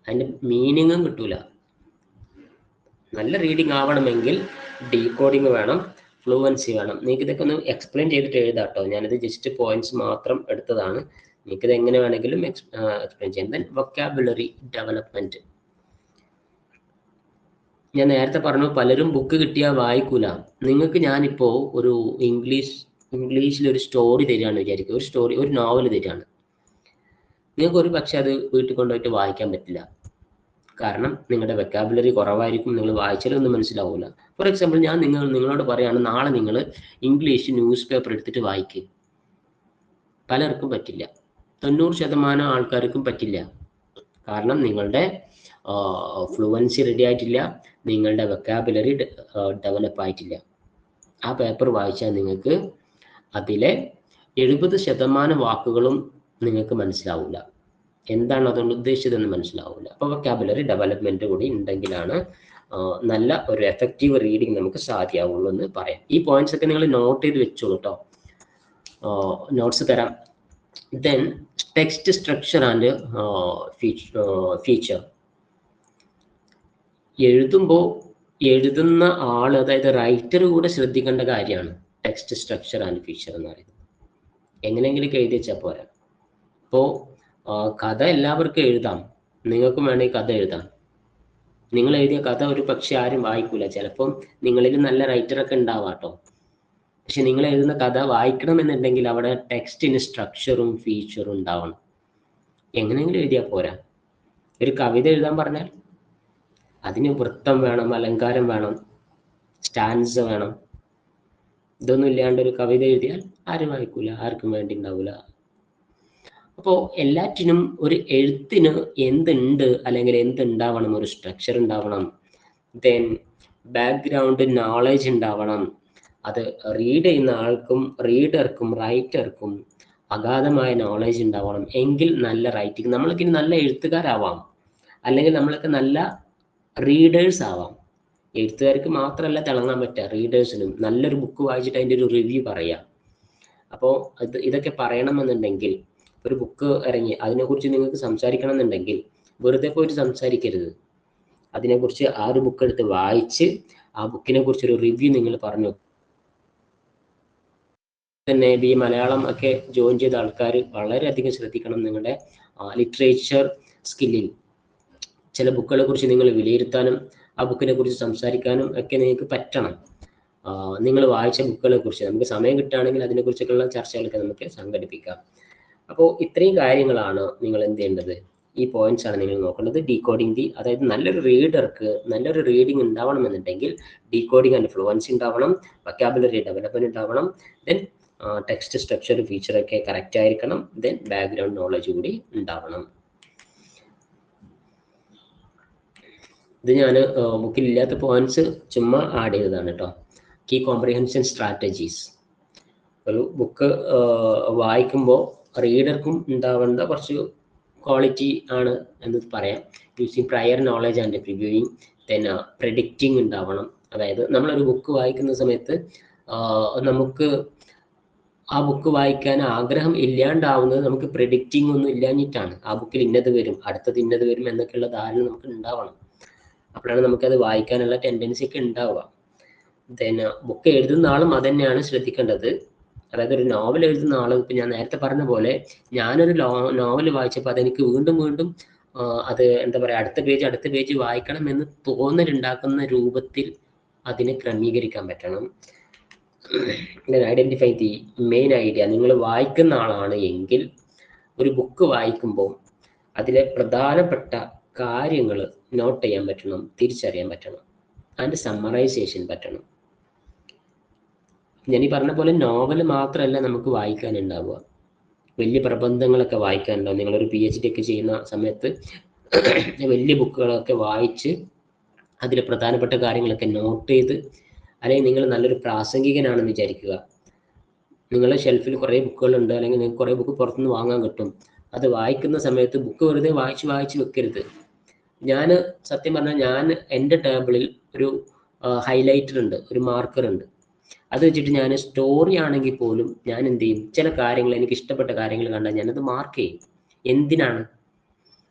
അതിൻ്റെ മീനിങ്ങും കിട്ടൂല. നല്ല റീഡിങ് ആവണമെങ്കിൽ ഡീകോഡിങ് വേണം, ഫ്ലുവൻസി വേണം. നിങ്ങൾക്ക് ഇതൊക്കെ ഒന്ന് എക്സ്പ്ലെയിൻ ചെയ്തിട്ട് എഴുതാം കേട്ടോ. ഞാനിത് ജസ്റ്റ് പോയിന്റ്സ് മാത്രം എടുത്തതാണ്. നിങ്ങൾക്കിത് എങ്ങനെ വേണമെങ്കിലും എക്സ്പ്ലെയിൻ ചെയ്യാം. Then vocabulary development. ഞാൻ നേരത്തെ പറഞ്ഞു, പലരും ബുക്ക് കിട്ടിയാൽ വായിക്കൂല. നിങ്ങൾക്ക് ഞാനിപ്പോൾ ഒരു ഇംഗ്ലീഷിലൊരു സ്റ്റോറി തരികയാണ് വിചാരിക്കുക. ഒരു നോവൽ തരികയാണ്. നിങ്ങൾക്ക് ഒരു പക്ഷെ അത് വീട്ടിൽ കൊണ്ടുപോയിട്ട് വായിക്കാൻ പറ്റില്ല. കാരണം നിങ്ങളുടെ വെക്കാബുലറി കുറവായിരിക്കും, നിങ്ങൾ വായിച്ചാലൊന്നും മനസ്സിലാവില്ല. ഫോർ എക്സാമ്പിൾ, ഞാൻ നിങ്ങളോട് പറയുകയാണ്, നാളെ നിങ്ങൾ ഇംഗ്ലീഷ് ന്യൂസ് പേപ്പർ എടുത്തിട്ട് വായിക്കുക. പലർക്കും പറ്റില്ല. 90% ആൾക്കാർക്കും പറ്റില്ല. കാരണം നിങ്ങളുടെ ഫ്ലുവൻസി റെഡി ആയിട്ടില്ല, നിങ്ങളുടെ വെക്കാബുലറി ഡെവലപ്പ് ആയിട്ടില്ല. ആ പേപ്പർ വായിച്ചാൽ നിങ്ങൾക്ക് അതിലെ 70% വാക്കുകളും നിങ്ങൾക്ക് മനസ്സിലാവില്ല. എന്താണ് അതുകൊണ്ട് ഉദ്ദേശിച്ചതെന്ന് മനസ്സിലാവില്ല. അപ്പോൾ വൊക്കാബുലറി ഡെവലപ്മെന്റ് കൂടി ഉണ്ടെങ്കിലാണ് നല്ല ഒരു എഫക്റ്റീവ് റീഡിങ് നമുക്ക് സാധ്യമാവുള്ളൂ എന്ന് പറയാം. ഈ പോയിന്റ്സ് ഒക്കെ നിങ്ങൾ നോട്ട് ചെയ്ത് വെച്ചോളൂ കേട്ടോ. നോട്ട്സ് തരാം. Then text structure and feature. എഴുതുമ്പോൾ എഴുതുന്ന ആൾ, അതായത് റൈറ്റർ കൂടെ ശ്രദ്ധിക്കേണ്ട കാര്യമാണ് ടെക്സ്റ്റ് സ്ട്രക്ചർ ആൻഡ് ഫീച്ചർ എന്ന് പറയുന്നത്. എങ്ങനെയെങ്കിലും എഴുതി വെച്ചാൽ പോരാ. ഇപ്പോൾ കഥ എല്ലാവർക്കും എഴുതാം, നിങ്ങൾക്കും വേണമെങ്കിൽ കഥ എഴുതാം. നിങ്ങൾ എഴുതിയ കഥ ഒരു പക്ഷെ ആരും വായിക്കൂല. ചിലപ്പം നിങ്ങളിൽ നല്ല റൈറ്ററൊക്കെ ഉണ്ടാവാം കേട്ടോ. പക്ഷെ നിങ്ങൾ എഴുതുന്ന കഥ വായിക്കണമെന്നുണ്ടെങ്കിൽ അവിടെ ടെക്സ്റ്റിന് സ്ട്രക്ചറും ഫീച്ചറും ഉണ്ടാവണം. എങ്ങനെയെങ്കിലും എഴുതിയാൽ പോരാ. ഒരു കവിത എഴുതാൻ പറഞ്ഞാൽ അതിന് വൃത്തം വേണം, അലങ്കാരം വേണം, സ്റ്റാൻസ വേണം. ഇതൊന്നും ഇല്ലാണ്ട് ഒരു കവിത എഴുതിയാൽ ആരും വായിക്കൂല, ആർക്കും വേണ്ടി ഉണ്ടാവില്ല. അപ്പോൾ എല്ലാറ്റിനും ഒരു എഴുത്തിന് എന്തുണ്ട് അല്ലെങ്കിൽ എന്തുണ്ടാവണം? ഒരു സ്ട്രക്ചർ ഉണ്ടാവണം. ദെൻ ബാക്ക്ഗ്രൗണ്ട് നോളേജ് ഉണ്ടാവണം. അത് റീഡ് ചെയ്യുന്ന ആൾക്കും റീഡർക്കും റൈറ്റർക്കും അഗാധമായ നോളേജ് ഉണ്ടാവണം. എങ്കിൽ നല്ല റൈറ്റിംഗ്, നമ്മൾക്ക് ഇനി നല്ല എഴുത്തുകാരാവാം, അല്ലെങ്കിൽ നമ്മളൊക്കെ നല്ല റീഡേഴ്സ് ആവാം. എഴുത്തുകാർക്ക് മാത്രമല്ല തിളങ്ങാൻ പറ്റുക, റീഡേഴ്സിനും. നല്ലൊരു ബുക്ക് വായിച്ചിട്ട് അതിൻ്റെ ഒരു റിവ്യൂ പറയാം. അപ്പോൾ ഇതൊക്കെ പറയണമെന്നുണ്ടെങ്കിൽ, ഒരു ബുക്ക് ഇറങ്ങി അതിനെക്കുറിച്ച് നിങ്ങൾക്ക് സംസാരിക്കണം എന്നുണ്ടെങ്കിൽ വെറുതെ പോയിട്ട് സംസാരിക്കരുത്. അതിനെക്കുറിച്ച് ആ ഒരു ബുക്ക് എടുത്ത് വായിച്ച് ആ ബുക്കിനെ കുറിച്ചൊരു റിവ്യൂ നിങ്ങൾ പറഞ്ഞു. തന്നെ മലയാളം ഒക്കെ ജോയിൻ ചെയ്ത ആൾക്കാർ വളരെയധികം ശ്രദ്ധിക്കണം. നിങ്ങളുടെ ലിറ്ററേച്ചർ സ്കില്ലിൽ ചില ബുക്കുകളെ കുറിച്ച് നിങ്ങൾ വിലയിരുത്താനും ആ ബുക്കിനെ കുറിച്ച് സംസാരിക്കാനും ഒക്കെ നിങ്ങൾക്ക് പറ്റണം. നിങ്ങൾ വായിച്ച ബുക്കുകളെ കുറിച്ച് നമുക്ക് സമയം കിട്ടുകയാണെങ്കിൽ അതിനെക്കുറിച്ചൊക്കെയുള്ള ചർച്ചകളൊക്കെ നമുക്ക് സംഘടിപ്പിക്കാം. അപ്പോൾ ഇത്രയും കാര്യങ്ങളാണ് നിങ്ങൾ എന്ത് ചെയ്യേണ്ടത്, ഈ പോയിന്റ്സ് ആണ് നിങ്ങൾ നോക്കേണ്ടത്. ഡീകോഡിംഗ് അതായത് നല്ലൊരു റീഡർക്ക് നല്ലൊരു റീഡിംഗ് ഉണ്ടാവണമെന്നുണ്ടെങ്കിൽ ഡീകോഡിംഗ് ആൻഡ് ഫ്ലുവൻസി ഉണ്ടാവണം, വൊക്കാബുലറി ഡെവലപ്മെന്റ് ഉണ്ടാവണം, ദെൻ ടെക്സ്റ്റ് സ്ട്രക്ചർ ഫീച്ചറൊക്കെ കറക്റ്റ് ആയിരിക്കണം, ദെൻ ബാക്ക്ഗ്രൗണ്ട് നോളജ് കൂടി ഉണ്ടാവണം. ഇത് ഞാൻ ബുക്കിൽ ഇല്ലാത്ത പോയിന്റ്സ് ചുമ്മാ ആഡ് ചെയ്തതാണ് കേട്ടോ. Key comprehension strategies. ഒരു ബുക്ക് വായിക്കുമ്പോൾ റീഡർക്കും ഉണ്ടാവേണ്ട കുറച്ച് ക്വാളിറ്റി ആണ് എന്ന് പറയാം. Using prior knowledge and previewing, then predicting ഉണ്ടാവണം. അതായത് നമ്മളൊരു ബുക്ക് വായിക്കുന്ന സമയത്ത് നമുക്ക് ആ ബുക്ക് വായിക്കാൻ ആഗ്രഹം ഇല്ലാണ്ടാവുന്നത് നമുക്ക് പ്രെഡിക്റ്റിംഗ് ഒന്നും ഇല്ലാഞ്ഞിട്ടാണ്. ആ ബുക്കിൽ ഇന്നത് വരും, അടുത്തത് ഇന്നത് വരും എന്നൊക്കെയുള്ള ധാരണ നമുക്ക് ഉണ്ടാവണം. അപ്പോഴാണ് നമുക്കത് വായിക്കാനുള്ള ടെൻഡൻസി ഒക്കെ ഉണ്ടാവുക. ദെൻ ബുക്ക് എഴുതുന്ന ആളും അതന്നെയാണ് ശ്രദ്ധിക്കേണ്ടത്. അതായത് ഒരു നോവൽ എഴുതുന്ന ആളും, ഇപ്പം ഞാൻ നേരത്തെ പറഞ്ഞ പോലെ ഞാനൊരു നോവൽ വായിച്ചപ്പോൾ അതെനിക്ക് വീണ്ടും വീണ്ടും അത് എന്താ പറയുക, അടുത്ത പേജ് വായിക്കണം എന്ന് തോന്നലുണ്ടാക്കുന്ന രൂപത്തിൽ അതിനെ ക്രമീകരിക്കാൻ പറ്റണം. Identify the main idea. നിങ്ങൾ വായിക്കുന്ന ആളാണ് എങ്കിൽ ഒരു ബുക്ക് വായിക്കുമ്പോൾ അതിലെ പ്രധാനപ്പെട്ട കാര്യങ്ങൾ നോട്ട് ചെയ്യാൻ പറ്റണം, തിരിച്ചറിയാൻ പറ്റണം, അതിൻ്റെ സമ്മറൈസേഷൻ പറ്റണം. ഞാൻ ഈ പറഞ്ഞ പോലെ നോവൽ മാത്രമല്ല നമുക്ക് വായിക്കാനുണ്ടാവുക, വലിയ പ്രബന്ധങ്ങളൊക്കെ വായിക്കാനുണ്ടാവും. നിങ്ങളൊരു PhD ഒക്കെ ചെയ്യുന്ന സമയത്ത് വലിയ ബുക്കുകളൊക്കെ വായിച്ച് അതിലെ പ്രധാനപ്പെട്ട കാര്യങ്ങളൊക്കെ നോട്ട് ചെയ്ത്, അല്ലെങ്കിൽ നിങ്ങൾ നല്ലൊരു പ്രാസംഗികനാണെന്ന് വിചാരിക്കുക, നിങ്ങളുടെ ഷെൽഫിൽ കുറേ ബുക്കുകളുണ്ട്, അല്ലെങ്കിൽ നിങ്ങൾക്ക് കുറേ ബുക്ക് പുറത്തുനിന്ന് വാങ്ങാൻ കിട്ടും. അത് വായിക്കുന്ന സമയത്ത് ബുക്ക് വെറുതെ വായിച്ച് വെക്കരുത്. ഞാൻ സത്യം പറഞ്ഞാൽ ഞാൻ എൻ്റെ ടേബിളിൽ ഒരു ഹൈലൈറ്റർ ഉണ്ട്, ഒരു മാർക്കർ ഉണ്ട്. അത് വെച്ചിട്ട് ഞാൻ സ്റ്റോറി ആണെങ്കിൽ പോലും ഞാൻ എന്ത് ചെയ്യും, ചില കാര്യങ്ങൾ എനിക്ക് ഇഷ്ടപ്പെട്ട കാര്യങ്ങൾ കണ്ടാൽ ഞാനത് മാർക്ക് ചെയ്യും. എന്തിനാണ്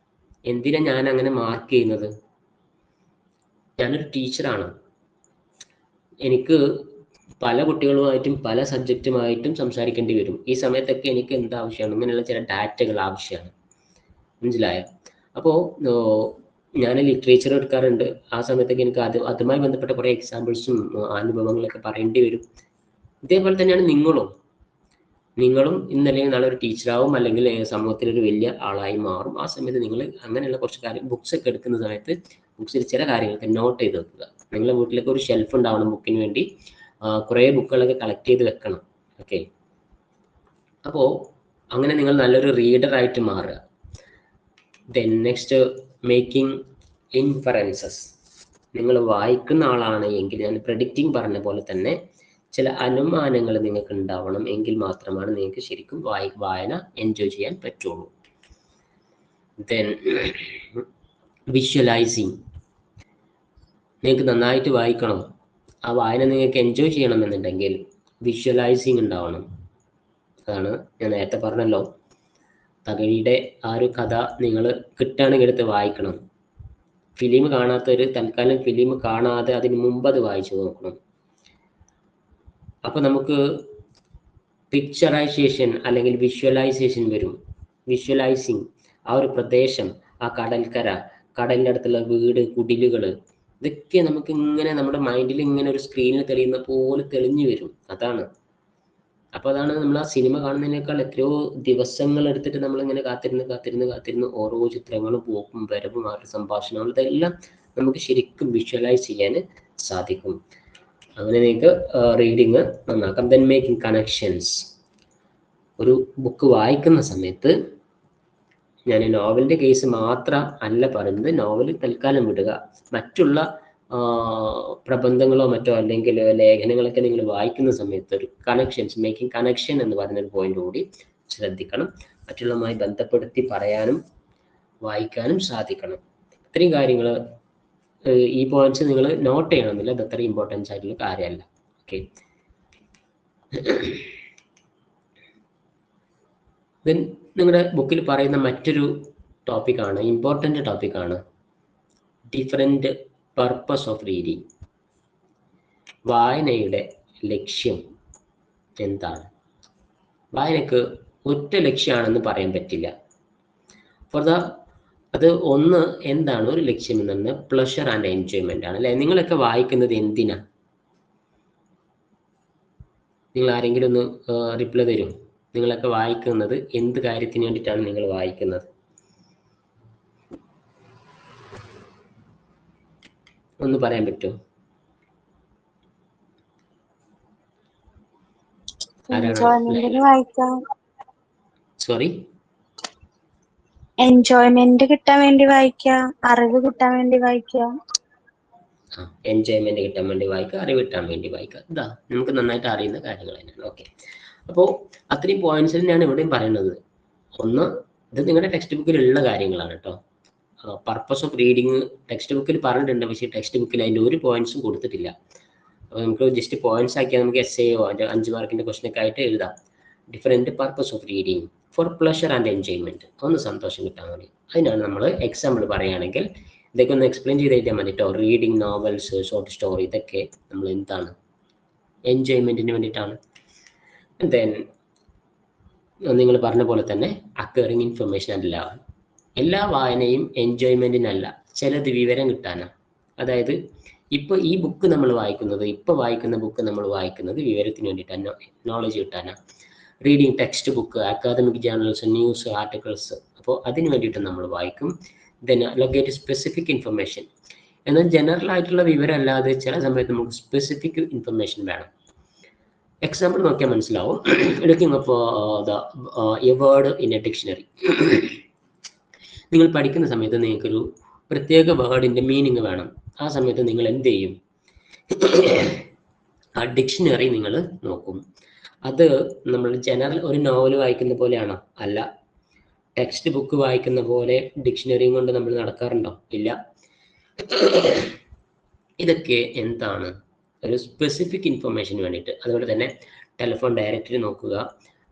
ഞാൻ അങ്ങനെ മാർക്ക് ചെയ്യുന്നത്? ഞാനൊരു ടീച്ചറാണ്. എനിക്ക് പല കുട്ടികളുമായിട്ടും പല സബ്ജക്റ്റുമായിട്ടും സംസാരിക്കേണ്ടി വരും. ഈ സമയത്തൊക്കെ എനിക്ക് എന്താവശ്യമാണ്, ഇങ്ങനെയുള്ള ചില ഡാറ്റകൾ ആവശ്യമാണ്. മനസ്സിലായോ? അപ്പോൾ ഞാൻ ലിറ്ററേച്ചർ എടുക്കാറുണ്ട്. ആ സമയത്തൊക്കെ എനിക്ക് അതുമായി ബന്ധപ്പെട്ട കുറേ എക്സാമ്പിൾസും അനുഭവങ്ങളൊക്കെ പറയേണ്ടി വരും. ഇതേപോലെ തന്നെയാണ് നിങ്ങളും ഇന്നലെ നാളെ ഒരു ടീച്ചറാവും, അല്ലെങ്കിൽ സമൂഹത്തിലൊരു വലിയ ആളായി മാറും. ആ സമയത്ത് നിങ്ങൾ അങ്ങനെയുള്ള കുറച്ച് കാര്യം ബുക്സ് ഒക്കെ എടുക്കുന്ന സമയത്ത് ബുക്സിൽ ചില കാര്യങ്ങളൊക്കെ നോട്ട് ചെയ്ത് വെക്കുക. നിങ്ങളുടെ വീട്ടിലൊക്കെ ഒരു ഷെൽഫ് ഉണ്ടാവണം ബുക്കിന് വേണ്ടി. കുറേ ബുക്കുകളൊക്കെ കളക്ട് ചെയ്ത് വെക്കണം. ഓക്കെ, അപ്പോൾ അങ്ങനെ നിങ്ങൾ നല്ലൊരു റീഡറായിട്ട് മാറുക. Then next, making inferences. നിങ്ങൾ വായിക്കുന്ന ആളാണ് എങ്കിൽ ഞാൻ പ്രെഡിക്റ്റിംഗ് പറഞ്ഞ പോലെ തന്നെ ചില അനുമാനങ്ങൾ നിങ്ങൾക്ക് ഉണ്ടാവണം. എങ്കിൽ മാത്രമാണ് നിങ്ങൾക്ക് ശരിക്കും വായന എൻജോയ് ചെയ്യാൻ പറ്റുള്ളൂ. Then visualising. നിങ്ങൾക്ക് നന്നായിട്ട് വായിക്കണം, ആ വായന നിങ്ങൾക്ക് എൻജോയ് ചെയ്യണമെന്നുണ്ടെങ്കിൽ വിഷ്വലൈസിങ് ഉണ്ടാവണം. അതാണ് ഞാൻ നേരത്തെ പറഞ്ഞല്ലോ, തകഴിയുടെ ആ ഒരു കഥ നിങ്ങൾ കിട്ടുകയാണെങ്കിൽ എടുത്ത് വായിക്കണം. ഫിലിം കാണാത്തവർ തൽക്കാലം ഫിലിം കാണാതെ അതിന് മുമ്പ് അത് വായിച്ചു നോക്കണം. അപ്പോൾ നമുക്ക് പിക്ചറൈസേഷൻ അല്ലെങ്കിൽ വിഷ്വലൈസേഷൻ വരും. വിഷ്വലൈസിങ്, ആ ഒരു പ്രദേശം, ആ കടൽക്കര, കടലിൻ്റെ അടുത്തുള്ള വീട്, കുടിലുകൾ, ഇതൊക്കെ നമുക്ക് ഇങ്ങനെ നമ്മുടെ മൈൻഡിൽ ഇങ്ങനെ ഒരു സ്ക്രീനിൽ തെളിയുന്ന പോലെ തെളിഞ്ഞു വരും. അതാണ്. അപ്പോൾ അതാണ് നമ്മൾ ആ സിനിമ കാണുന്നതിനേക്കാൾ എത്രയോ ദിവസങ്ങൾ എടുത്തിട്ട് നമ്മളിങ്ങനെ കാത്തിരുന്ന് ഓരോ ചിത്രങ്ങളും പോക്കും വരവും അവരുടെ സംഭാഷണങ്ങളും ഇതെല്ലാം നമുക്ക് ശരിക്കും വിഷ്വലൈസ് ചെയ്യാൻ സാധിക്കും. അങ്ങനെ നിങ്ങൾക്ക് റീഡിങ് നന്നാക്കാം. Then making connections. ഒരു ബുക്ക് വായിക്കുന്ന സമയത്ത്, ഞാൻ നോവലിൻ്റെ കേസ് മാത്രം അല്ല പറയുന്നത്, നോവൽ തൽക്കാലം വിടുക, മറ്റുള്ള പ്രബന്ധങ്ങളോ മറ്റോ അല്ലെങ്കിൽ ലേഖനങ്ങളൊക്കെ നിങ്ങൾ വായിക്കുന്ന സമയത്ത് ഒരു കണക്ഷൻസ്, മേക്കിംഗ് കണക്ഷൻ എന്ന് പറയുന്നൊരു പോയിന്റ് കൂടി ശ്രദ്ധിക്കണം. മറ്റുള്ളവരുമായി ബന്ധപ്പെടുത്തി പറയാനും വായിക്കാനും സാധിക്കണം. ഇത്രയും കാര്യങ്ങൾ, ഈ പോയിന്റ്സ് നിങ്ങൾ നോട്ട് ചെയ്യണമെന്നില്ല, അത് അത്രയും ഇമ്പോർട്ടൻസ് ആയിട്ടുള്ള കാര്യമല്ല. ഓക്കെ, ദെൻ നിങ്ങളുടെ ബുക്കിൽ പറയുന്ന മറ്റൊരു ടോപ്പിക്കാണ്, ഇമ്പോർട്ടൻ്റ് ടോപ്പിക്കാണ് ഡിഫറെൻ്റ് പർപ്പസ് ഓഫ് റീഡിങ്. വായനയുടെ ലക്ഷ്യം എന്താണ്? വായനക്ക് ഒറ്റ ലക്ഷ്യമാണെന്ന് പറയാൻ പറ്റില്ല. ഫോർ ദ അത് ഒന്ന് എന്താണ് ഒരു ലക്ഷ്യം എന്ന് പ്ലഷർ ആൻഡ് എൻജോയ്മെന്റ് ആണ് അല്ലെ. നിങ്ങളൊക്കെ വായിക്കുന്നത് എന്തിനാ? നിങ്ങൾ ആരെങ്കിലും ഒന്ന് റിപ്ലൈ തരും. നിങ്ങളൊക്കെ വായിക്കുന്നത് എന്ത് കാര്യത്തിന് വേണ്ടിയിട്ടാണ് നിങ്ങൾ വായിക്കുന്നത്? ഒന്ന് പറയാൻ പറ്റുമോ? സോറി, എൻജോയ്മെന്റ് കിട്ടാൻ വേണ്ടി വായിക്കാം, അറിവ് കിട്ടാൻ വേണ്ടി വായിക്കാം. എൻജോയ്മെന്റ് കിട്ടാൻ വേണ്ടി വായിക്കുക, അറിവ് കിട്ടാൻ വേണ്ടി വായിക്കുക. ഇതാ നമുക്ക് നന്നായിട്ട് അറിയുന്ന കാര്യങ്ങൾ തന്നെയാണ്. ഓക്കെ, അപ്പോൾ അത്രയും പോയിന്റ്സ് തന്നെയാണ് ഇവിടെയും പറയുന്നത്. ഒന്ന്, ഇത് നിങ്ങളുടെ ടെക്സ്റ്റ് ബുക്കിലുള്ള കാര്യങ്ങളാണ് കേട്ടോ. പർപ്പസ് ഓഫ് റീഡിങ് ടെക്സ്റ്റ് ബുക്കിൽ പറഞ്ഞിട്ടുണ്ട്, പക്ഷേ ടെക്സ്റ്റ് ബുക്കിൽ അതിൻ്റെ ഒരു പോയിന്റ്സും കൊടുത്തിട്ടില്ല. അപ്പോൾ നമുക്ക് ജസ്റ്റ് പോയിന്റ്സ് ആക്കിയാൽ നമുക്ക് എസ്സേയോ 5 മാർക്കിൻ്റെ ക്വസ്റ്റനൊക്കെ ആയിട്ട് എഴുതാം. Different purpose of reading four pleasure and enjoyment, ഒന്ന് സന്തോഷം കിട്ടാൻ വേണ്ടി. അതിനാണ് നമ്മൾ എക്സാമ്പിൾ പറയുകയാണെങ്കിൽ ഇതൊക്കെ ഒന്ന് എക്സ്പ്ലെയിൻ ചെയ്ത് എഴുതിയാൽ മതി കേട്ടോ. റീഡിങ് നോവൽസ്, ഷോർട്ട് സ്റ്റോറി, ഇതൊക്കെ നമ്മൾ എന്താണ് എൻജോയ്മെന്റിന് വേണ്ടിയിട്ടാണ്. ദെൻ നിങ്ങൾ പറഞ്ഞ പോലെ തന്നെ അക്വയറിങ് ഇൻഫർമേഷൻ അല്ല, എല്ലാ വായനയും എൻജോയ്മെന്റിനല്ല, ചിലത് വിവരം കിട്ടാനാണ്. അതായത് ഇപ്പോൾ ഈ ബുക്ക് നമ്മൾ വായിക്കുന്നത്, ഇപ്പോൾ വായിക്കുന്ന ബുക്ക് നമ്മൾ വായിക്കുന്നത് വിവരത്തിന് വേണ്ടിയിട്ടാണ്, നോളജ് കിട്ടാനാണ്. Reading text book, academic journals, news articles, അപ്പോൾ അതിന് വേണ്ടിയിട്ട് നമ്മൾ വായിക്കും. ദെൻ ലൊക്കേറ്റ് സ്പെസിഫിക് ഇൻഫർമേഷൻ, എന്നാൽ ജനറൽ ആയിട്ടുള്ള വിവരം അല്ലാതെ ചില സമയത്ത് നമുക്ക് സ്പെസിഫിക് ഇൻഫർമേഷൻ വേണം. എക്സാമ്പിൾ നോക്കിയാൽ മനസ്സിലാവും. Looking up A word in A dictionary. നിങ്ങൾ പഠിക്കുന്ന സമയത്ത് നിങ്ങൾക്കൊരു പ്രത്യേക വേർഡിൻ്റെ മീനിങ് വേണം. ആ സമയത്ത് നിങ്ങൾ എന്ത് ചെയ്യും? ആ ഡിക്ഷണറി നിങ്ങൾ നോക്കും. അത് നമ്മൾ ജനറൽ ഒരു നോവൽ വായിക്കുന്ന പോലെയാണോ? അല്ല. ടെക്സ്റ്റ് ബുക്ക് വായിക്കുന്ന പോലെ ഡിക്ഷണറിയും കൊണ്ട് നമ്മൾ നടക്കാറുണ്ടോ? ഇല്ല. ഇതൊക്കെ എന്താണ്? ഒരു സ്പെസിഫിക് ഇൻഫർമേഷന് വേണ്ടിയിട്ട്. അതുപോലെ തന്നെ ടെലിഫോൺ ഡയറക്ടറി നോക്കുക,